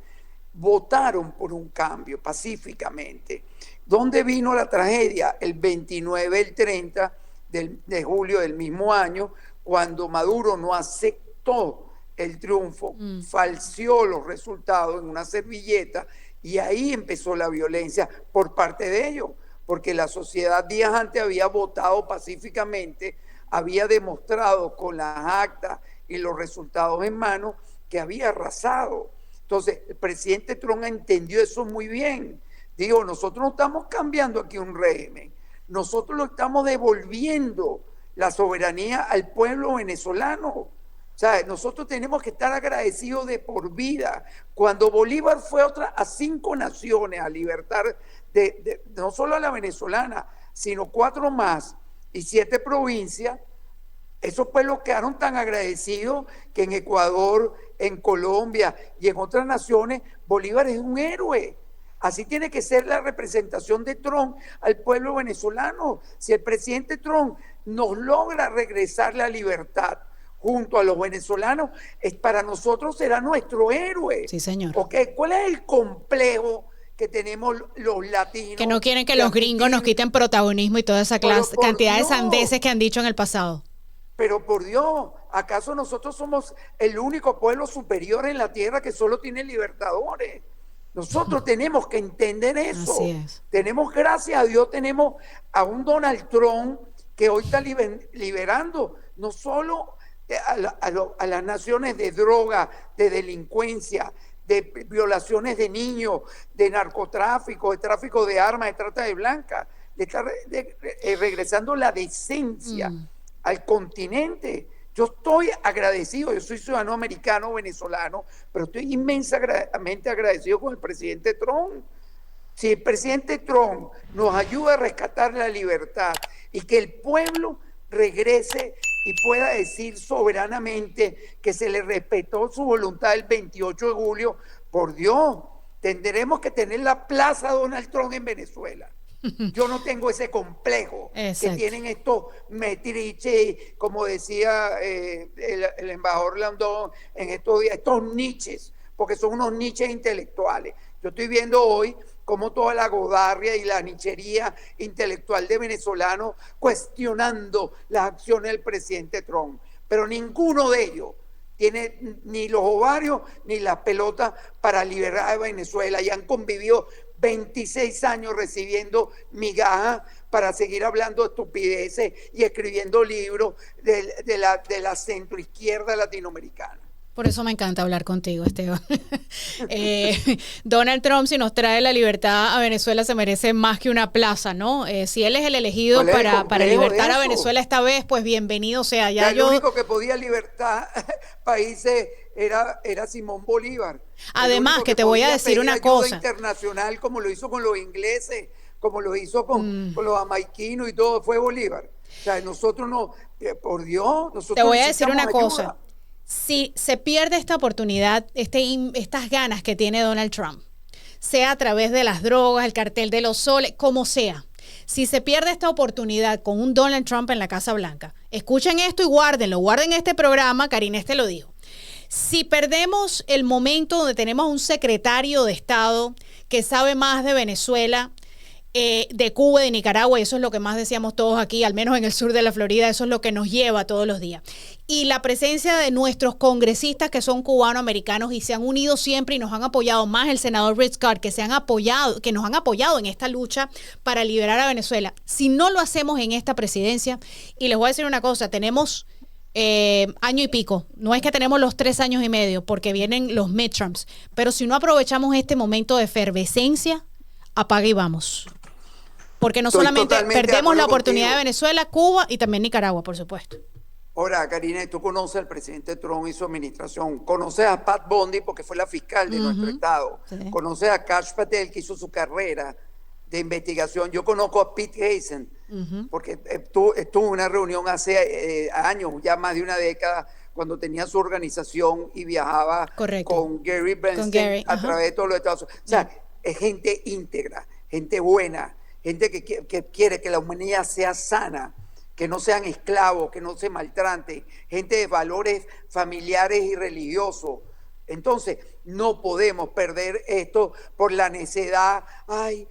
votaron por un cambio pacíficamente. ¿Dónde vino la tragedia? El 29, el 30 de julio del mismo año, cuando Maduro no aceptó el triunfo, falseó los resultados en una servilleta, y ahí empezó la violencia por parte de ellos, porque la sociedad días antes había votado pacíficamente, había demostrado con las actas y los resultados en mano que había arrasado. Entonces, el presidente Trump entendió eso muy bien. Digo, nosotros no estamos cambiando aquí un régimen, nosotros lo estamos devolviendo la soberanía al pueblo venezolano. O sea, nosotros tenemos que estar agradecidos de por vida. Cuando Bolívar fue a 5 naciones a libertar, no solo a la venezolana, sino 4 más y 7 provincias, esos pueblos quedaron tan agradecidos que en Ecuador, en Colombia y en otras naciones, Bolívar es un héroe. Así tiene que ser la representación de Trump al pueblo venezolano. Si el presidente Trump nos logra regresar la libertad junto a los venezolanos, para nosotros será nuestro héroe. Sí, señor. Okay. ¿Cuál es el complejo que tenemos los latinos? Que no quieren que los gringos nos quiten protagonismo y toda esa cantidad de sandeces que han dicho en el pasado. Pero por Dios, ¿acaso nosotros somos el único pueblo superior en la tierra que solo tiene libertadores? Nosotros tenemos que entender eso. Así es. Tenemos, gracias a Dios, tenemos a un Donald Trump que hoy está liberando no solo a las naciones de droga, de delincuencia, de violaciones de niños, de narcotráfico, de tráfico de armas, de trata de blancas. Le está regresando la decencia al continente. Yo estoy agradecido, yo soy ciudadano americano, venezolano, pero estoy inmensamente agradecido con el presidente Trump. Si el presidente Trump nos ayuda a rescatar la libertad y que el pueblo regrese y pueda decir soberanamente que se le respetó su voluntad el 28 de julio, por Dios, tendremos que tener la plaza Donald Trump en Venezuela. Yo no tengo ese complejo que tienen estos metriches, como decía el embajador Landón en estos días, estos niches, porque son unos niches intelectuales. Yo estoy viendo hoy cómo toda la godarria y la nichería intelectual de venezolanos cuestionando las acciones del presidente Trump, pero ninguno de ellos tiene ni los ovarios ni las pelotas para liberar a Venezuela, y han convivido 26 años recibiendo migajas para seguir hablando estupideces y escribiendo libros de la centroizquierda latinoamericana. Por eso me encanta hablar contigo, Esteban. Donald Trump, si nos trae la libertad a Venezuela, se merece más que una plaza, ¿no? Si él es el elegido para libertar a Venezuela esta vez, pues bienvenido sea. Ya el único que podía libertar países era Simón Bolívar. Además, que te voy a decir una cosa. Internacional, como lo hizo con los ingleses, como lo hizo con los jamaiquinos y todo, fue Bolívar. O sea, nosotros no, por Dios, nosotros te voy a decir una ayuda. cosa. Si se pierde esta oportunidad, estas ganas que tiene Donald Trump, sea a través de las drogas, el cartel de los soles, como sea, si se pierde esta oportunidad con un Donald Trump en la Casa Blanca, escuchen esto y guarden este programa, Karine te lo dijo. Si perdemos el momento donde tenemos un secretario de Estado que sabe más de Venezuela, de Cuba y de Nicaragua, y eso es lo que más decíamos todos aquí, al menos en el sur de la Florida, eso es lo que nos lleva todos los días. Y la presencia de nuestros congresistas que son cubanoamericanos y se han unido siempre y nos han apoyado, más el senador Rick Scott, que nos han apoyado en esta lucha para liberar a Venezuela. Si no lo hacemos en esta presidencia, y les voy a decir una cosa, tenemos año y pico, no es que tenemos los 3 años y medio, porque vienen los midterms, pero si no aprovechamos este momento de efervescencia, apaga y vamos. Porque no solamente perdemos la oportunidad de Venezuela, Cuba y también Nicaragua, por supuesto. Ahora, Karine, tú conoces al presidente Trump y su administración. Conoces a Pat Bondi porque fue la fiscal de nuestro estado. Sí. Conoces a Kash Patel, que hizo su carrera de investigación. Yo conozco a Pete Hazen, porque estuvo en una reunión hace años, ya más de una década, cuando tenía su organización y viajaba con Gary Bernstein a través de todos los Estados Unidos. O sea, es gente íntegra, gente buena, gente que quiere que la humanidad sea sana, que no sean esclavos, que no se maltraten, gente de valores familiares y religiosos. Entonces, no podemos perder esto por la necedad. Ay,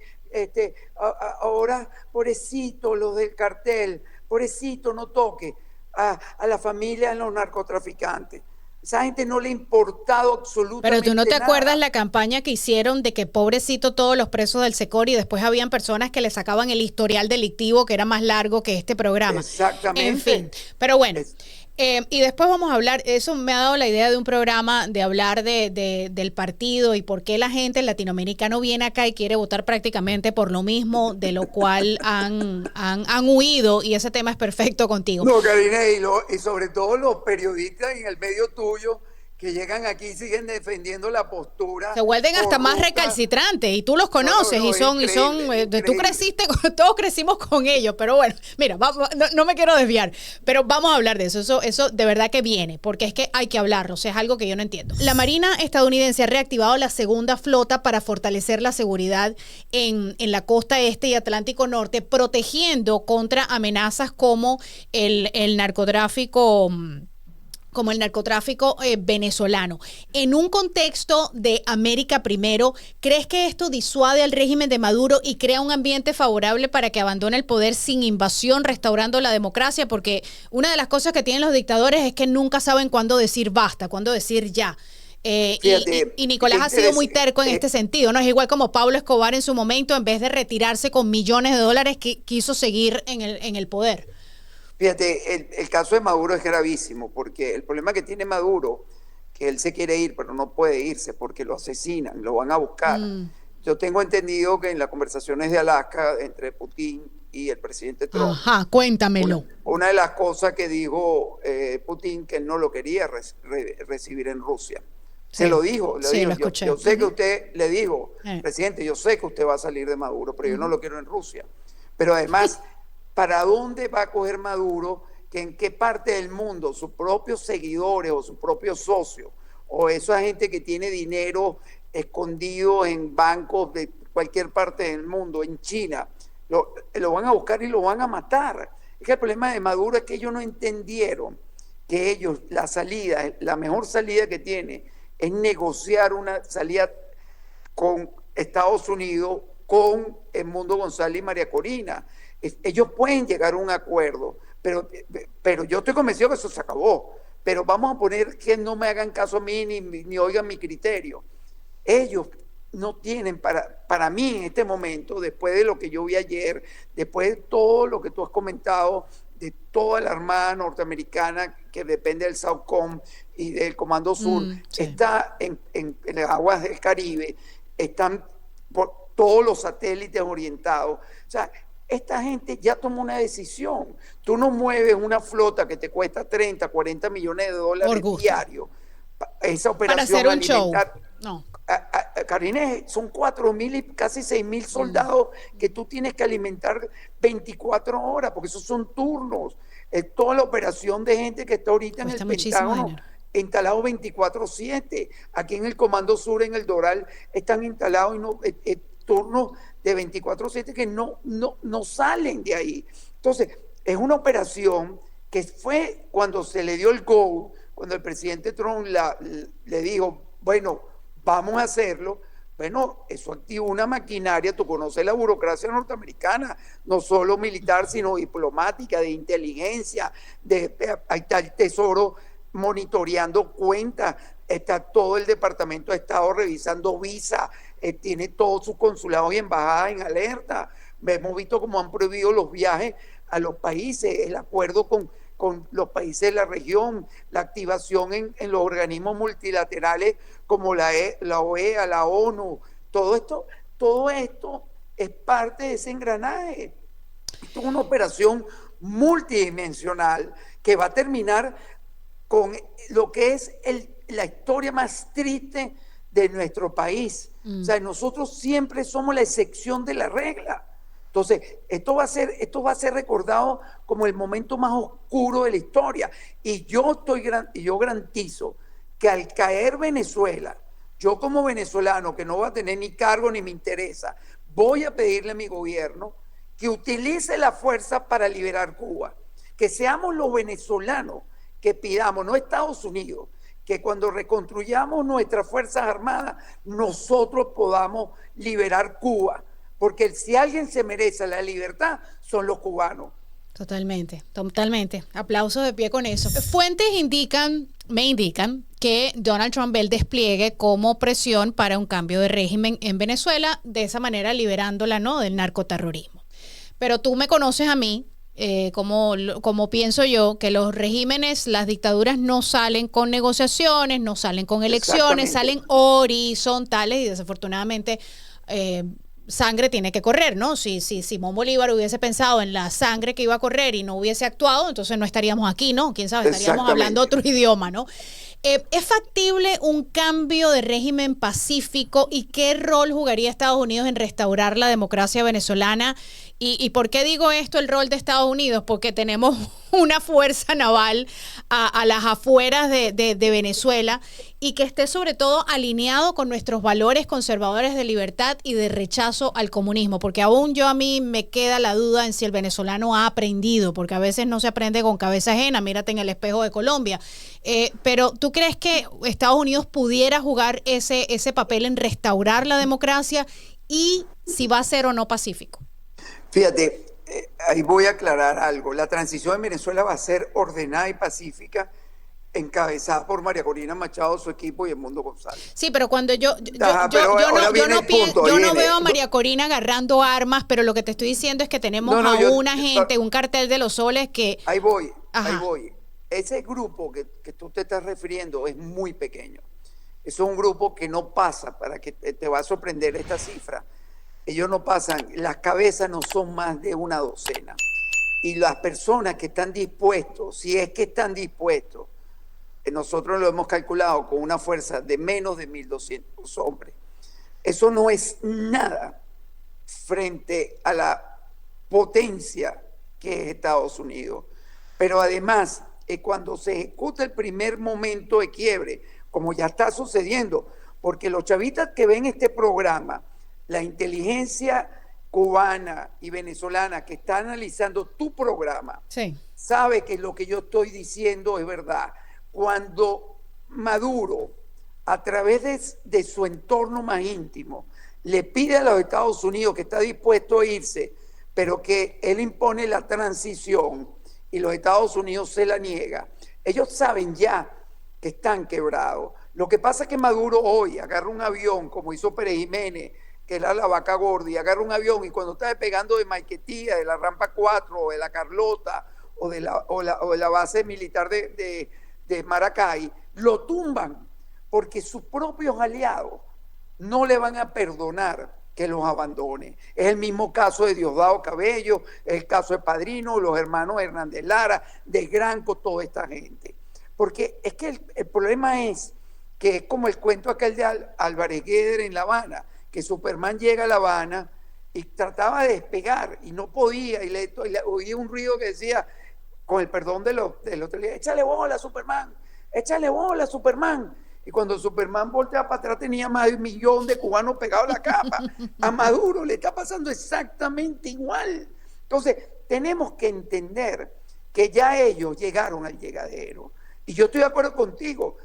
ahora, pobrecito, los del cartel, pobrecito, no toque a la familia de los narcotraficantes. Esa gente no le ha importado absolutamente nada. Pero tú no te acuerdas la campaña que hicieron de que pobrecito todos los presos del Secor y después habían personas que le sacaban el historial delictivo que era más largo que este programa. Exactamente. En fin, pero bueno. Y después vamos a hablar, eso me ha dado la idea de un programa de hablar del partido y por qué la gente latinoamericana viene acá y quiere votar prácticamente por lo mismo de lo cual han huido, y ese tema es perfecto contigo. No, Karine, y sobre todo los periodistas en el medio tuyo que llegan aquí y siguen defendiendo la postura. Se vuelven hasta más recalcitrantes y tú los conoces y son tú creciste, todos crecimos con ellos, pero bueno, mira, no me quiero desviar, pero vamos a hablar de eso de verdad que viene, porque es que hay que hablarlo, o sea, es algo que yo no entiendo. La Marina estadounidense ha reactivado la segunda flota para fortalecer la seguridad en la costa este y Atlántico Norte, protegiendo contra amenazas como el narcotráfico venezolano. En un contexto de América primero, ¿crees que esto disuade al régimen de Maduro y crea un ambiente favorable para que abandone el poder sin invasión, restaurando la democracia? Porque una de las cosas que tienen los dictadores es que nunca saben cuándo decir basta, cuándo decir ya. Y Nicolás ha sido muy terco en este sentido, ¿no? Es igual como Pablo Escobar en su momento, en vez de retirarse con millones de dólares, que quiso seguir en el poder. Fíjate, el caso de Maduro es gravísimo, porque el problema que tiene Maduro, que él se quiere ir, pero no puede irse porque lo asesinan, lo van a buscar. Yo tengo entendido que en las conversaciones de Alaska entre Putin y el presidente Trump. Ajá, cuéntamelo. Una de las cosas que dijo Putin, que él no lo quería recibir en Rusia. Sí, se lo dijo. Lo escuché. Yo sé que usted le dijo, presidente, yo sé que usted va a salir de Maduro, pero yo no lo quiero en Rusia. Pero además... ¿Para dónde va a coger Maduro? Que en qué parte del mundo sus propios seguidores o sus propios socios o esa gente que tiene dinero escondido en bancos de cualquier parte del mundo, en China, lo van a buscar y lo van a matar. Es que el problema de Maduro es que ellos no entendieron que ellos, la mejor salida que tiene es negociar una salida con Estados Unidos, con Edmundo González y María Corina. Ellos pueden llegar a un acuerdo, pero yo estoy convencido que eso se acabó. Pero vamos a poner que no me hagan caso a mí ni oigan mi criterio. Ellos no tienen, para mí en este momento, después de lo que yo vi ayer, después de todo lo que tú has comentado, de toda la Armada norteamericana que depende del SOUTHCOM y del Comando Sur, está en las aguas del Caribe, están por todos los satélites orientados. O sea, esta gente ya tomó una decisión. Tú no mueves una flota que te cuesta 30, 40 millones de dólares diarios. Esa operación para hacer un show. No. Karine, son 4.000 y casi 6.000 soldados que tú tienes que alimentar 24 horas, porque esos son turnos. Es toda la operación de gente que está ahorita en el Pentágono instalado 24/7. Aquí en el Comando Sur, en el Doral, están instalados turnos de 24/7 que no salen de ahí. Entonces, es una operación que fue cuando se le dio el go, cuando el presidente Trump le dijo, bueno, vamos a hacerlo. Bueno, eso activó una maquinaria, tú conoces la burocracia norteamericana, no solo militar, sino diplomática, de inteligencia, ahí está el Tesoro monitoreando cuentas, está todo el Departamento de Estado revisando visas, tiene todos sus consulados y embajadas en alerta. Hemos visto cómo han prohibido los viajes a los países, el acuerdo con los países de la región, la activación en los organismos multilaterales como la OEA, la ONU, todo esto es parte de ese engranaje. Esto es una operación multidimensional que va a terminar con lo que es la historia más triste de nuestro país. O sea, nosotros siempre somos la excepción de la regla. Entonces, esto va a ser recordado como el momento más oscuro de la historia. Y yo garantizo que al caer Venezuela, yo como venezolano, que no voy a tener ni cargo ni me interesa, voy a pedirle a mi gobierno que utilice la fuerza para liberar Cuba. Que seamos los venezolanos que pidamos, no Estados Unidos, que cuando reconstruyamos nuestras Fuerzas Armadas, nosotros podamos liberar Cuba. Porque si alguien se merece la libertad, son los cubanos. Totalmente, totalmente. Aplausos de pie con eso. Fuentes me indican que Donald Trump ve el despliegue como presión para un cambio de régimen en Venezuela, de esa manera liberándola, ¿no?, del narcoterrorismo. Pero tú me conoces a mí, como pienso yo, que los regímenes, las dictaduras no salen con negociaciones, no salen con elecciones, salen horizontales y desafortunadamente sangre tiene que correr, ¿no? Si Simón Bolívar hubiese pensado en la sangre que iba a correr y no hubiese actuado, entonces no estaríamos aquí, ¿no? Quién sabe, estaríamos hablando otro idioma, ¿no? ¿Es factible un cambio de régimen pacífico y qué rol jugaría Estados Unidos en restaurar la democracia venezolana? ¿Y por qué digo esto, el rol de Estados Unidos? Porque tenemos una fuerza naval a las afueras de Venezuela y que esté sobre todo alineado con nuestros valores conservadores de libertad y de rechazo al comunismo, porque aún a mí me queda la duda en si el venezolano ha aprendido, porque a veces no se aprende con cabeza ajena, mírate en el espejo de Colombia. Pero ¿tú crees que Estados Unidos pudiera jugar ese papel en restaurar la democracia y si va a ser o no pacífico? Fíjate, ahí voy a aclarar algo. La transición en Venezuela va a ser ordenada y pacífica, encabezada por María Corina Machado, su equipo y Edmundo González. Sí, pero cuando yo no veo a María Corina agarrando armas, pero lo que te estoy diciendo es que tenemos una gente, un cartel de los soles que... Ahí voy. Ese grupo que tú te estás refiriendo es muy pequeño. Es un grupo que no pasa, para que te va a sorprender esta cifra. Ellos no pasan, las cabezas no son más de una docena. Y las personas que están dispuestos, si es que están dispuestos, nosotros lo hemos calculado con una fuerza de menos de 1.200 hombres. Eso no es nada frente a la potencia que es Estados Unidos. Pero además, cuando se ejecuta el primer momento de quiebre, como ya está sucediendo, porque los chavistas que ven este programa, la inteligencia cubana y venezolana que está analizando tu programa, sabe que lo que yo estoy diciendo es verdad. Cuando Maduro, a través de su entorno más íntimo, le pide a los Estados Unidos que está dispuesto a irse, pero que él impone la transición y los Estados Unidos se la niega, ellos saben ya que están quebrados. Lo que pasa es que Maduro hoy agarra un avión, como hizo Pérez Jiménez, que era la vaca gorda, y agarra un avión y cuando está despegando de Maiquetía, de la Rampa 4, o de la Carlota, o de la base militar de Maracay, lo tumban, porque sus propios aliados no le van a perdonar que los abandone. Es el mismo caso de Diosdado Cabello, es el caso de Padrino, los hermanos Hernández Lara, de Granco, toda esta gente. Porque es que el problema es que es como el cuento aquel de Álvarez Gueder en La Habana, que Superman llega a La Habana y trataba de despegar y no podía, y le oía un ruido que decía, con el perdón de los échale bola, Superman, échale bola, Superman. Y cuando Superman voltea para atrás tenía más de 1 millón de cubanos pegados a la capa. A Maduro le está pasando exactamente igual. Entonces, tenemos que entender que ya ellos llegaron al llegadero. Y yo estoy de acuerdo contigo,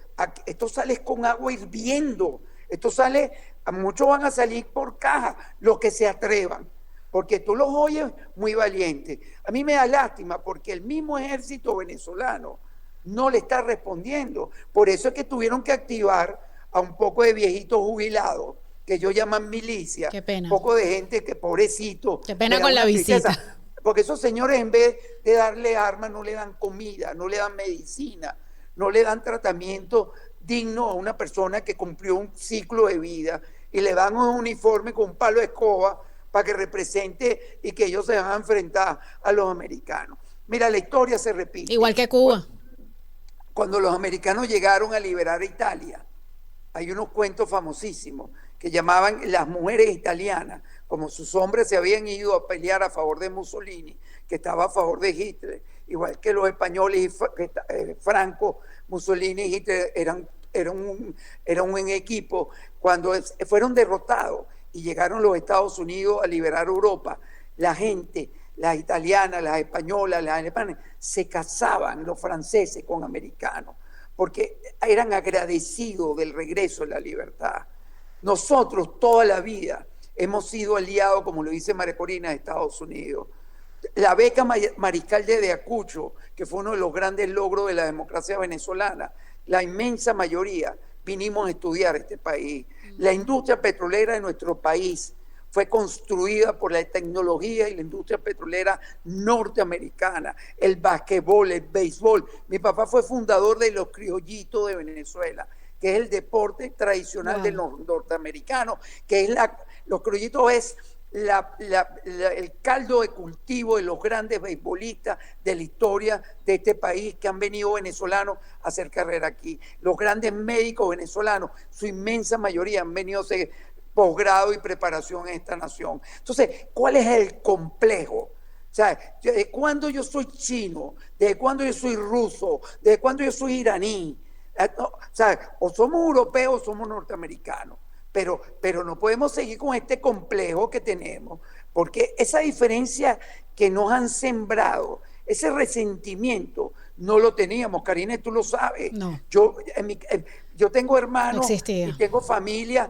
esto sale con agua hirviendo, esto sale, muchos van a salir por caja, los que se atrevan, porque tú los oyes muy valientes. A mí me da lástima porque el mismo ejército venezolano no le está respondiendo. Por eso es que tuvieron que activar a un poco de viejitos jubilados, que ellos llaman milicia. Qué pena. Un poco de gente que, pobrecito. Qué pena con la visita. Porque esos señores, en vez de darle armas, no le dan comida, no le dan medicina, no le dan tratamiento digno a una persona que cumplió un ciclo de vida, y le dan un uniforme con un palo de escoba para que represente y que ellos se van a enfrentar a los americanos. Mira, la historia se repite. Igual que Cuba. Cuando los americanos llegaron a liberar a Italia, hay unos cuentos famosísimos que llamaban Las mujeres italianas, como sus hombres se habían ido a pelear a favor de Mussolini, que estaba a favor de Hitler, igual que los españoles, Franco, Mussolini y Hitler eran un equipo. Cuando fueron derrotados y llegaron los Estados Unidos a liberar Europa, la gente, las italianas, las españolas, las alemanas, se casaban los franceses con americanos, porque eran agradecidos del regreso de la libertad. Nosotros toda la vida hemos sido aliados, como lo dice María Corina, de Estados Unidos. La beca Mariscal de Ayacucho, que fue uno de los grandes logros de la democracia venezolana, la inmensa mayoría vinimos a estudiar este país. La industria petrolera de nuestro país fue construida por la tecnología y la industria petrolera norteamericana, el basquetbol, el béisbol. Mi papá fue fundador de los criollitos de Venezuela, que es el deporte tradicional de los norteamericanos, que es los criollitos es el caldo de cultivo de los grandes beisbolistas de la historia de este país, que han venido venezolanos a hacer carrera aquí. Los grandes médicos venezolanos, su inmensa mayoría han venido a hacer posgrado y preparación en esta nación. Entonces, ¿cuál es el complejo? O sea, ¿desde cuándo yo soy chino? ¿Desde cuándo yo soy ruso? ¿Desde cuándo yo soy iraní? O sea, o somos europeos o somos norteamericanos. Pero no podemos seguir con este complejo que tenemos, porque esa diferencia que nos han sembrado, ese resentimiento, no lo teníamos. Karina, tú lo sabes. No. Yo tengo hermanos no y tengo familia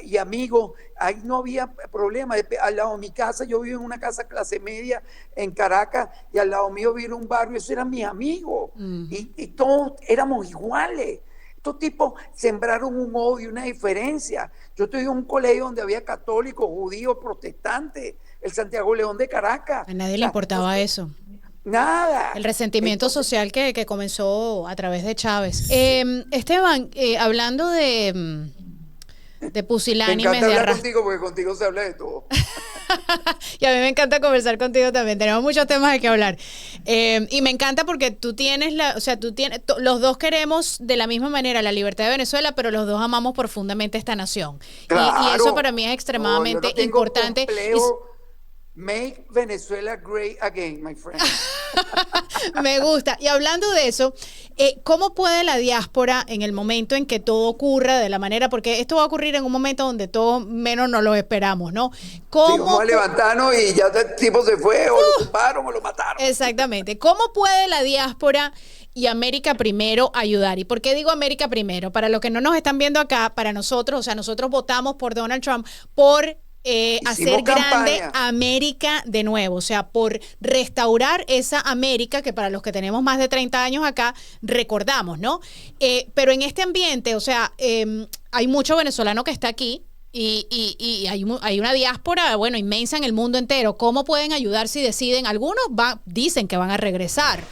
y amigos. Ahí no había problema. Al lado de mi casa, yo vivo en una casa clase media en Caracas, y al lado mío vive un barrio. Esos eran mis amigos. Y todos éramos iguales. Estos tipos sembraron un odio, una diferencia. Yo estoy en un colegio donde había católicos, judíos, protestantes, el Santiago León de Caracas. A nadie le importaba eso. Nada. El resentimiento social que comenzó a través de Chávez. Esteban, hablando de pusilánimes. Me encanta hablar contigo, porque contigo se habla de todo. Y a mí me encanta conversar contigo también. Tenemos muchos temas de que hablar. Y me encanta porque tú tienes los dos queremos de la misma manera la libertad de Venezuela, pero los dos amamos profundamente esta nación. Claro. Y eso para mí es extremadamente importante. Make Venezuela great again, my friend. Me gusta. Y hablando de eso, ¿cómo puede la diáspora en el momento en que todo ocurra de la manera? Porque esto va a ocurrir en un momento donde todo menos nos lo esperamos, ¿no? ¿Cómo vamos a levantarnos y ya el tipo se fue, o lo ocuparon o lo mataron? Exactamente. ¿Cómo puede la diáspora y América Primero ayudar? ¿Y por qué digo América Primero? Para los que no nos están viendo acá, para nosotros, o sea, nosotros votamos por Donald Trump por hacer grande América de nuevo, o sea, por restaurar esa América que para los que tenemos más de 30 años acá recordamos, ¿no? Pero en este ambiente, o sea, hay mucho venezolano que está aquí y hay una diáspora, bueno, inmensa en el mundo entero. ¿Cómo pueden ayudar si deciden? Algunos dicen que van a regresar.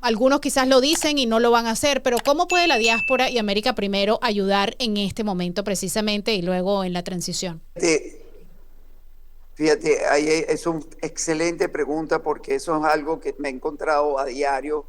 Algunos quizás lo dicen y no lo van a hacer, pero ¿cómo puede la diáspora y América Primero ayudar en este momento precisamente y luego en la transición? Fíjate, ahí es una excelente pregunta, porque eso es algo que me he encontrado a diario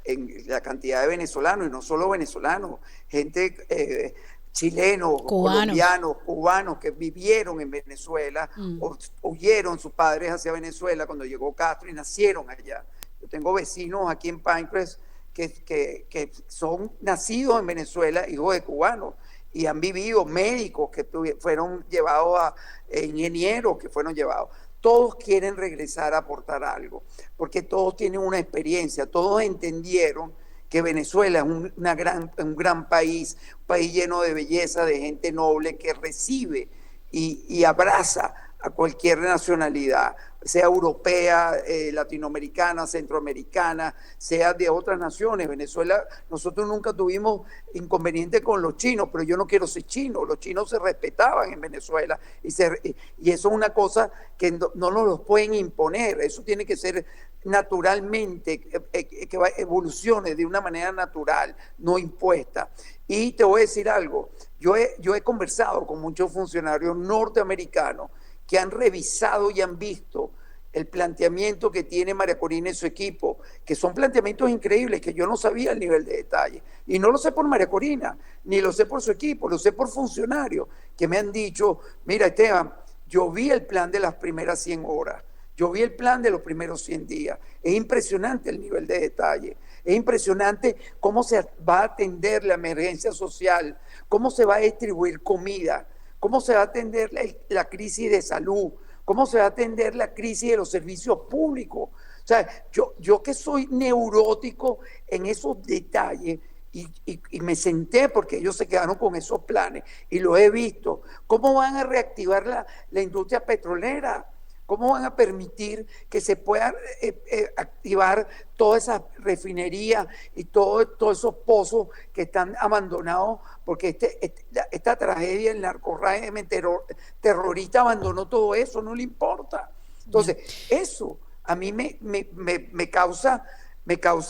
en la cantidad de venezolanos, y no solo venezolanos, gente chilenos, colombianos, cubanos que vivieron en Venezuela o huyeron sus padres hacia Venezuela cuando llegó Castro y nacieron allá. Yo tengo vecinos aquí en Pinecrest que son nacidos en Venezuela, hijos de cubanos, y han vivido, médicos que fueron llevados ingenieros que fueron llevados. Todos quieren regresar a aportar algo, porque porque todos tienen una experiencia, todos entendieron que Venezuela es un gran país, un país lleno de belleza, de gente noble que recibe y abraza a cualquier nacionalidad, sea europea, latinoamericana, centroamericana, sea de otras naciones. Venezuela, nosotros nunca tuvimos inconveniente con los chinos, pero yo no quiero ser chino. Los chinos se respetaban en Venezuela y eso es una cosa que no nos los pueden imponer. Eso tiene que ser naturalmente, que evolucione de una manera natural, no impuesta. Y te voy a decir algo, yo he conversado con muchos funcionarios norteamericanos que han revisado y han visto el planteamiento que tiene María Corina y su equipo, que son planteamientos increíbles que yo no sabía el nivel de detalle. Y no lo sé por María Corina, ni lo sé por su equipo, lo sé por funcionarios que me han dicho, mira Esteban, yo vi el plan de las primeras 100 horas, yo vi el plan de los primeros 100 días. Es impresionante el nivel de detalle, es impresionante cómo se va a atender la emergencia social, cómo se va a distribuir comida, cómo se va a atender la crisis de salud, cómo se va a atender la crisis de los servicios públicos. O sea, yo que soy neurótico en esos detalles y me senté porque ellos se quedaron con esos planes y lo he visto. ¿Cómo van a reactivar la industria petrolera? ¿Cómo van a permitir que se puedan activar todas esas refinerías y todos esos pozos que están abandonados? Porque esta tragedia, el narcorrégimen terrorista abandonó todo eso, no le importa. Entonces, eso a mí me causa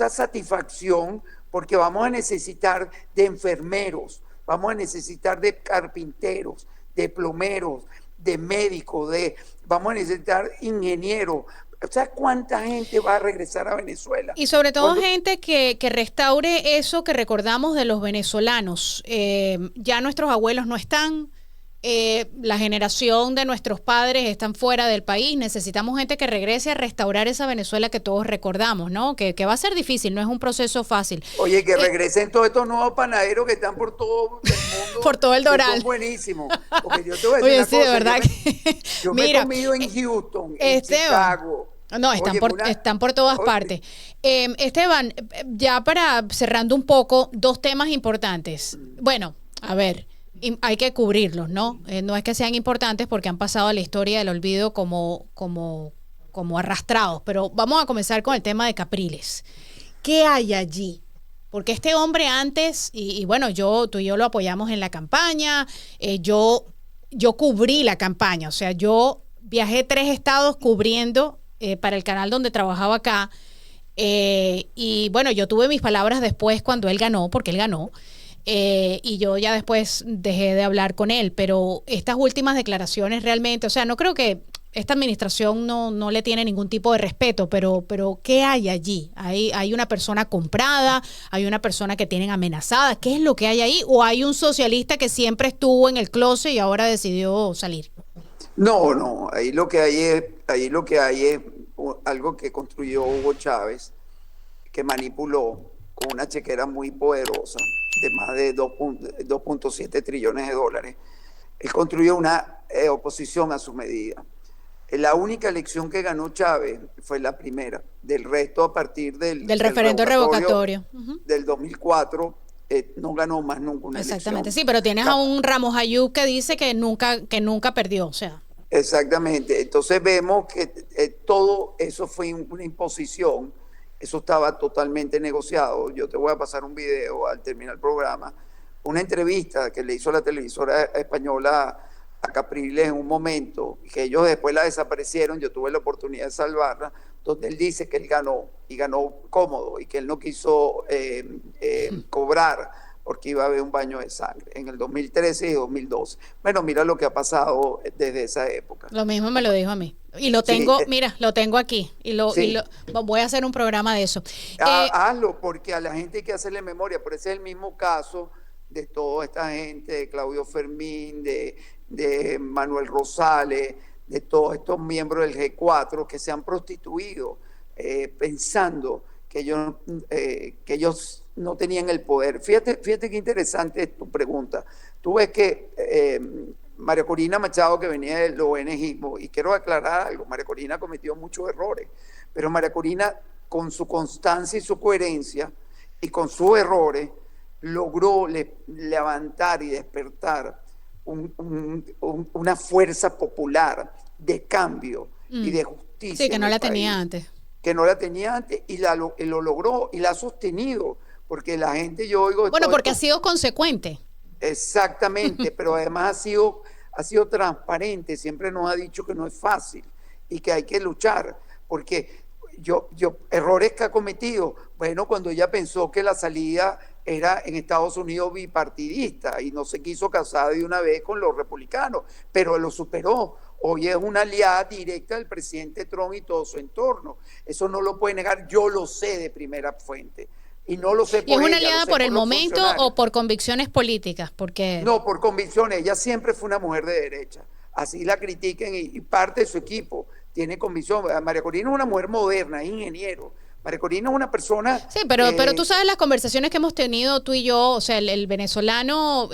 satisfacción, porque vamos a necesitar de enfermeros, vamos a necesitar de carpinteros, de plomeros, de médicos, vamos a necesitar ingenieros. O sea, ¿cuánta gente va a regresar a Venezuela? Y sobre todo gente que restaure eso que recordamos de los venezolanos. Ya nuestros abuelos no están, la generación de nuestros padres están fuera del país. Necesitamos gente que regrese a restaurar esa Venezuela que todos recordamos, ¿no? Que va a ser difícil, no es un proceso fácil. Oye, que regresen todos estos nuevos panaderos que están por todo el mundo. Por todo el Doral. Son buenísimos. Porque yo te voy a decir Oye, una sí, cosa, de verdad yo me he comido en Houston, en Chicago. No, están por todas partes. Esteban, ya para cerrando un poco, dos temas importantes. Bueno, a ver, hay que cubrirlos, ¿no? No es que sean importantes porque han pasado a la historia del olvido como arrastrados, pero vamos a comenzar con el tema de Capriles. ¿Qué hay allí? Porque este hombre antes, y bueno, tú y yo lo apoyamos en la campaña, yo cubrí la campaña, o sea, yo viajé 3 estados cubriendo para el canal donde trabajaba acá, y bueno, yo tuve mis palabras después cuando él ganó, porque él ganó, y yo ya después dejé de hablar con él, pero estas últimas declaraciones realmente, o sea, no creo que esta administración no le tiene ningún tipo de respeto, pero ¿qué hay allí? ¿Hay una persona comprada? ¿Hay una persona que tienen amenazada? ¿Qué es lo que hay ahí? ¿O hay un socialista que siempre estuvo en el closet y ahora decidió salir? No, ahí lo que hay es algo que construyó Hugo Chávez, que manipuló con una chequera muy poderosa de más de 2.7 trillones de dólares. Él construyó una oposición a su medida. La única elección que ganó Chávez fue la primera. Del resto, a partir del referendo revocatorio del 2004, no ganó más nunca una Exactamente, elección. Sí, pero tienes a un Ramos Ayub que dice que nunca perdió, o sea. Exactamente. Entonces vemos que todo eso fue una imposición. Eso estaba totalmente negociado. Yo te voy a pasar un video al terminar el programa, una entrevista que le hizo la televisora española a Capriles en un momento, que ellos después la desaparecieron, yo tuve la oportunidad de salvarla, donde él dice que él ganó, y ganó cómodo, y que él no quiso cobrar, porque iba a haber un baño de sangre, en el 2013 y 2012. Bueno, mira lo que ha pasado desde esa época. Lo mismo me lo dijo a mí. Y lo tengo, mira, lo tengo aquí, y voy a hacer un programa de eso. Hazlo, porque a la gente hay que hacerle memoria, pero ese es el mismo caso de toda esta gente, de Claudio Fermín, de Manuel Rosales, de todos estos miembros del G4 que se han prostituido pensando que ellos no tenían el poder. Fíjate qué interesante es tu pregunta. Tú ves que María Corina Machado, que venía del ONGismo, y quiero aclarar algo, María Corina cometió muchos errores, pero María Corina, con su constancia y su coherencia, y con sus errores, logró levantar y despertar una fuerza popular de cambio y de justicia. Sí, que no la tenía antes. Que no la tenía antes, y lo logró y la ha sostenido, porque la gente, yo oigo... Bueno, porque ha sido consecuente. Exactamente, pero además ha sido transparente, siempre nos ha dicho que no es fácil y que hay que luchar, porque errores que ha cometido, bueno, cuando ella pensó que la salida era en Estados Unidos bipartidista y no se quiso casar de una vez con los republicanos, pero lo superó. Hoy es una aliada directa del presidente Trump y todo su entorno. Eso no lo puede negar, yo lo sé de primera fuente. Y no lo sé por ¿Y es una ella, aliada por el momento o por convicciones políticas? Porque... No, por convicciones. Ella siempre fue una mujer de derecha. Así la critiquen y parte de su equipo tiene convicción. María Corina es una mujer moderna, es ingeniero. María Corina es una persona... Sí, pero tú sabes las conversaciones que hemos tenido tú y yo, o sea, el venezolano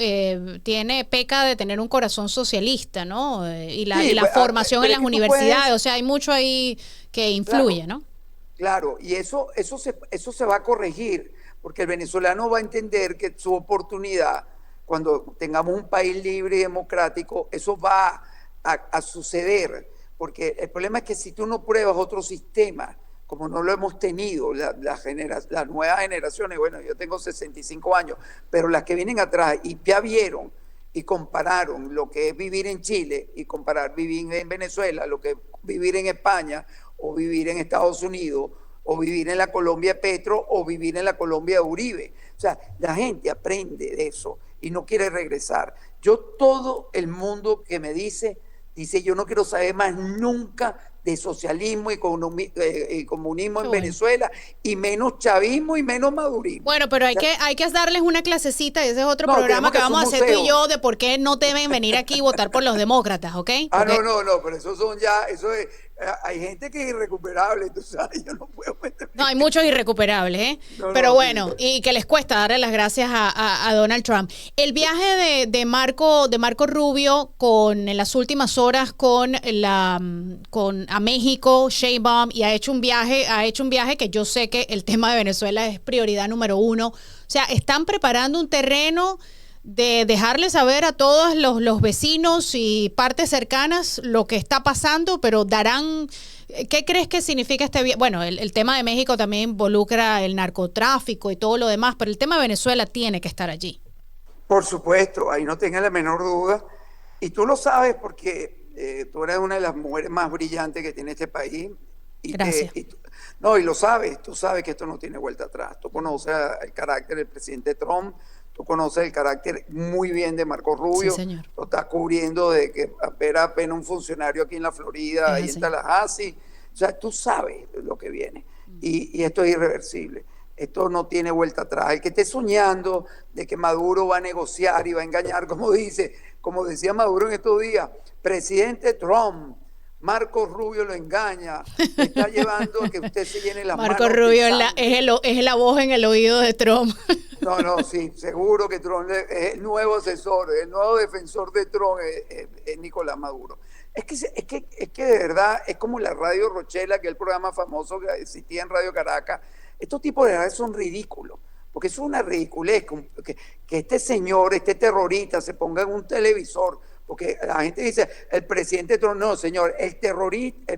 peca de tener un corazón socialista, ¿no? Y la formación en las universidades, o sea, hay mucho ahí que influye, claro, ¿no? Claro, y eso se va a corregir, porque el venezolano va a entender que su oportunidad, cuando tengamos un país libre y democrático, eso va a suceder, porque el problema es que si tú no pruebas otro sistema, como no lo hemos tenido, las nuevas generaciones, bueno, yo tengo 65 años, pero las que vienen atrás y ya vieron y compararon lo que es vivir en Chile y comparar vivir en Venezuela, lo que es vivir en España o vivir en Estados Unidos o vivir en la Colombia Petro o vivir en la Colombia Uribe. O sea, la gente aprende de eso y no quiere regresar. Todo el mundo que me dice, yo no quiero saber más nunca de socialismo y comunismo en Venezuela, y menos chavismo y menos madurismo. Bueno, pero hay que darles una clasecita, ese es otro programa que vamos a hacer tú y yo, de por qué no deben venir aquí y votar por los demócratas, ¿ok? No, pero eso es, hay gente que es irrecuperable, tú sabes, yo no puedo meterme. No, hay muchos irrecuperables, ¿eh? Pero bueno, y que les cuesta darle las gracias a Donald Trump. El viaje de Marco Rubio en las últimas horas a México, Sheinbaum, y ha hecho un viaje que yo sé que el tema de Venezuela es prioridad número 1. O sea, están preparando un terreno de dejarle saber a todos los vecinos y partes cercanas lo que está pasando, pero ¿qué crees que significa este viaje? Bueno, el tema de México también involucra el narcotráfico y todo lo demás, pero el tema de Venezuela tiene que estar allí. Por supuesto, ahí no tengas la menor duda, y tú lo sabes porque tú eres una de las mujeres más brillantes que tiene este país. Gracias. Y lo sabes, tú sabes que esto no tiene vuelta atrás. Tú conoces el carácter del presidente Trump, tú conoces el carácter muy bien de Marco Rubio. Sí, señor. Lo estás cubriendo de que era apenas un funcionario aquí en la Florida, ahí en Tallahassee. O sea, tú sabes lo que viene. Y esto es irreversible. Esto no tiene vuelta atrás. El que esté soñando de que Maduro va a negociar y va a engañar, como decía Maduro en estos días, presidente Trump, Marco Rubio lo engaña, le está llevando a que usted se llene las manos. Marco Rubio es la voz en el oído de Trump. No, sí, seguro que Trump es el nuevo asesor, el nuevo defensor de Trump es Nicolás Maduro. Es que de verdad es como la Radio Rochela, que es el programa famoso que existía en Radio Caracas. Estos tipos de verdad son ridículos, porque eso es una ridiculez, que este señor, este terrorista se ponga en un televisor, porque la gente dice, el presidente Trump, no señor, el terrorista,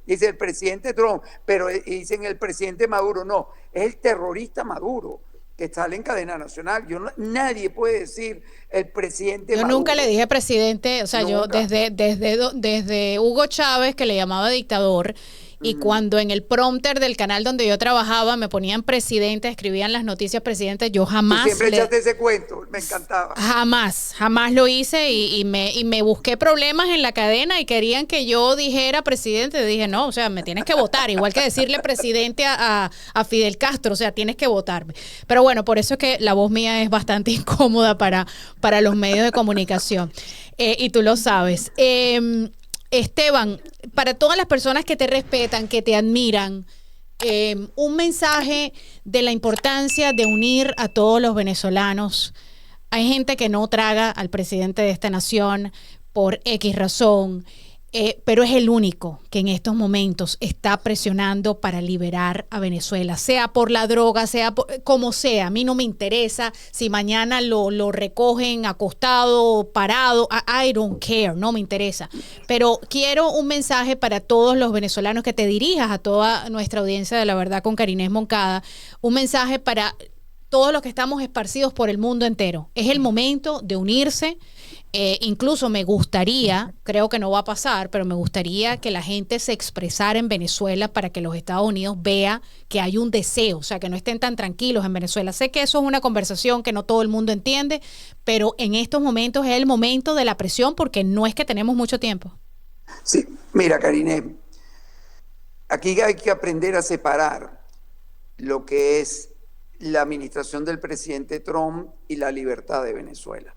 dice el presidente Trump, pero dicen el presidente Maduro, no, es el terrorista Maduro, que sale en cadena nacional. Nadie puede decir el presidente Maduro. Yo nunca le dije presidente, o sea, nunca. Yo desde Hugo Chávez, que le llamaba dictador, y cuando en el prompter del canal donde yo trabajaba me ponían presidente, escribían las noticias presidente, yo jamás... Tú siempre echaste ese cuento, me encantaba. Jamás lo hice y me busqué problemas en la cadena y querían que yo dijera presidente. Dije, no, o sea, me tienes que votar, igual que decirle presidente a Fidel Castro, o sea, tienes que votarme. Pero bueno, por eso es que la voz mía es bastante incómoda para los medios de comunicación. Y tú lo sabes. Esteban, para todas las personas que te respetan, que te admiran, un mensaje de la importancia de unir a todos los venezolanos. Hay gente que no traga al presidente de esta nación, por X razón, pero es el único que en estos momentos está presionando para liberar a Venezuela, sea por la droga, sea como sea. A mí no me interesa si mañana lo recogen acostado, parado, I don't care, no me interesa. Pero quiero un mensaje para todos los venezolanos, que te dirijas a toda nuestra audiencia de La Verdad con Karina Inés Moncada, un mensaje para todos los que estamos esparcidos por el mundo entero. Es el momento de unirse. Incluso me gustaría, creo que no va a pasar, pero me gustaría que la gente se expresara en Venezuela para que los Estados Unidos vea que hay un deseo, o sea, que no estén tan tranquilos en Venezuela. Sé que eso es una conversación que no todo el mundo entiende, pero en estos momentos es el momento de la presión, porque no es que tenemos mucho tiempo. Sí, mira, Karine, aquí hay que aprender a separar lo que es la administración del presidente Trump y la libertad de Venezuela.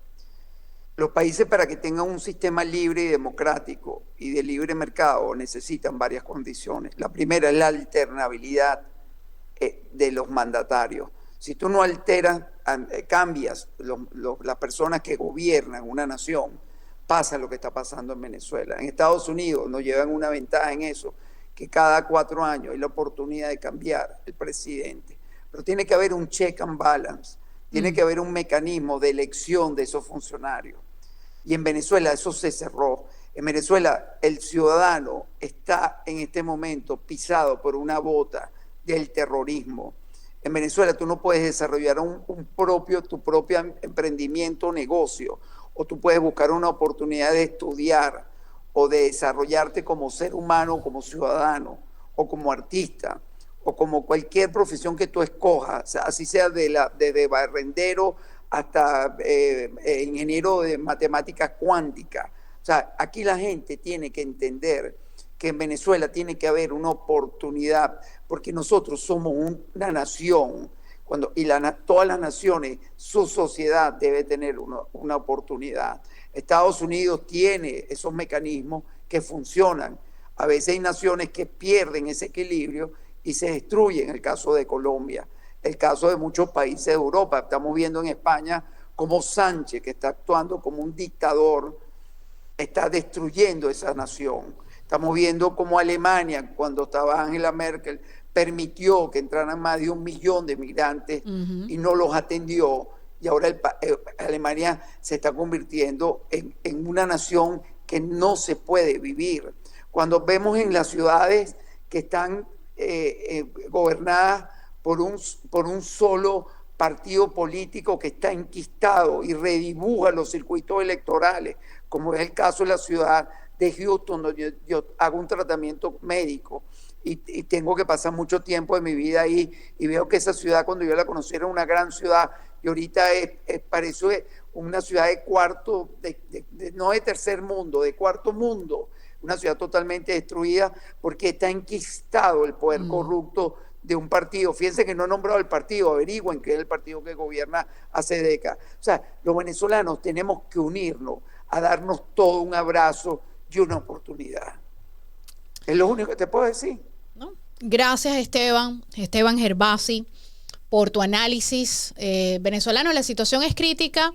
Los países, para que tengan un sistema libre y democrático y de libre mercado, necesitan varias condiciones. La primera es la alternabilidad de los mandatarios. Si tú no alteras, cambias las personas que gobiernan una nación, pasa lo que está pasando en Venezuela. En Estados Unidos nos llevan una ventaja en eso, que cada 4 años hay la oportunidad de cambiar el presidente. Pero tiene que haber un check and balance, tiene que haber un mecanismo de elección de esos funcionarios. Y en Venezuela eso se cerró. En Venezuela el ciudadano está en este momento pisado por una bota del terrorismo. En Venezuela tú no puedes desarrollar tu propio emprendimiento o negocio, o tú puedes buscar una oportunidad de estudiar o de desarrollarte como ser humano, como ciudadano, o como artista, o como cualquier profesión que tú escojas, o sea, así sea desde barrendero hasta ingeniero de matemáticas cuánticas. O sea, aquí la gente tiene que entender que en Venezuela tiene que haber una oportunidad, porque nosotros somos una nación, todas las naciones, su sociedad debe tener una oportunidad. Estados Unidos tiene esos mecanismos que funcionan. A veces hay naciones que pierden ese equilibrio y se destruyen, el caso de Colombia, el caso de muchos países de Europa. Estamos viendo en España cómo Sánchez, que está actuando como un dictador, está destruyendo esa nación. Estamos viendo cómo Alemania, cuando estaba Angela Merkel, permitió que entraran más de 1 millón de migrantes y no los atendió. Y ahora Alemania se está convirtiendo en una nación que no se puede vivir. Cuando vemos en las ciudades que están gobernadas por un solo partido político que está enquistado y redibuja los circuitos electorales, como es el caso de la ciudad de Houston, donde yo hago un tratamiento médico y tengo que pasar mucho tiempo de mi vida ahí, y veo que esa ciudad, cuando yo la conocí, era una gran ciudad, y ahorita parece una ciudad de cuarto, no de tercer mundo, de cuarto mundo, una ciudad totalmente destruida porque está enquistado el poder corrupto de un partido. Fíjense que no he nombrado el partido, averigüen que es el partido que gobierna hace décadas. O sea, los venezolanos tenemos que unirnos, a darnos todo un abrazo y una oportunidad. Es lo único que te puedo decir. ¿No? Gracias, Esteban Gervasi, por tu análisis. Venezolano, la situación es crítica,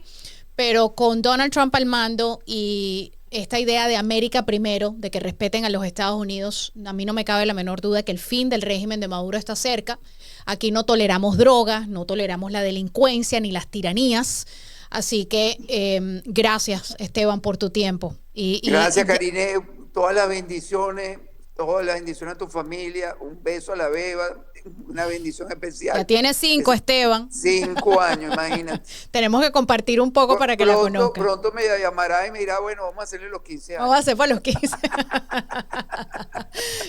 pero con Donald Trump al mando y esta idea de América primero, de que respeten a los Estados Unidos, a mí no me cabe la menor duda que el fin del régimen de Maduro está cerca. Aquí no toleramos drogas, no toleramos la delincuencia ni las tiranías. Así que gracias, Esteban, por tu tiempo. Gracias, Karine. Todas las bendiciones a tu familia. Un beso a la beba. Una bendición especial. Ya tiene 5, Esteban. 5 años, imagínate. Tenemos que compartir un poco para que la conozcan. Pronto me llamará y me dirá, bueno, vamos a hacerle los 15 años. Vamos a hacer por los 15.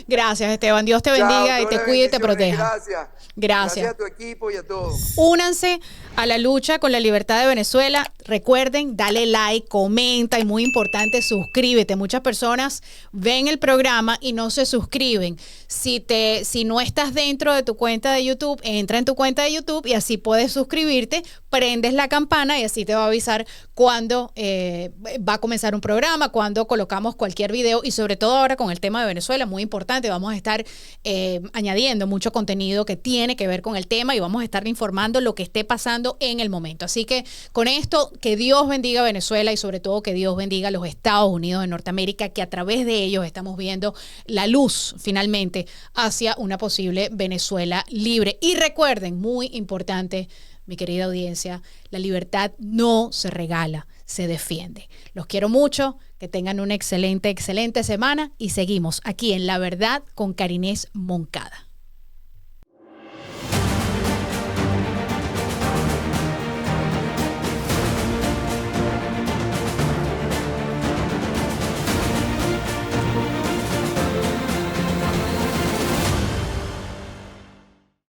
Gracias, Esteban. Dios te bendiga y te cuide y te proteja. Gracias. Gracias a tu equipo y a todos. Únanse a la lucha con la libertad de Venezuela. Recuerden, dale like, comenta y muy importante, suscríbete. Muchas personas ven el programa y no se se suscriben. Si no estás dentro de tu cuenta de YouTube, entra en tu cuenta de YouTube y así puedes suscribirte, prendes la campana y así te va a avisar cuando va a comenzar un programa, cuando colocamos cualquier video, y sobre todo ahora con el tema de Venezuela, muy importante, vamos a estar añadiendo mucho contenido que tiene que ver con el tema y vamos a estar informando lo que esté pasando en el momento. Así que con esto, que Dios bendiga a Venezuela y sobre todo que Dios bendiga a los Estados Unidos de Norteamérica, que a través de ellos estamos viendo la luz finalmente hacia una posible Venezuela libre. Y recuerden, muy importante, mi querida audiencia, la libertad no se regala, se defiende. Los quiero mucho, que tengan una excelente semana y seguimos aquí en La Verdad con Karine Moncada.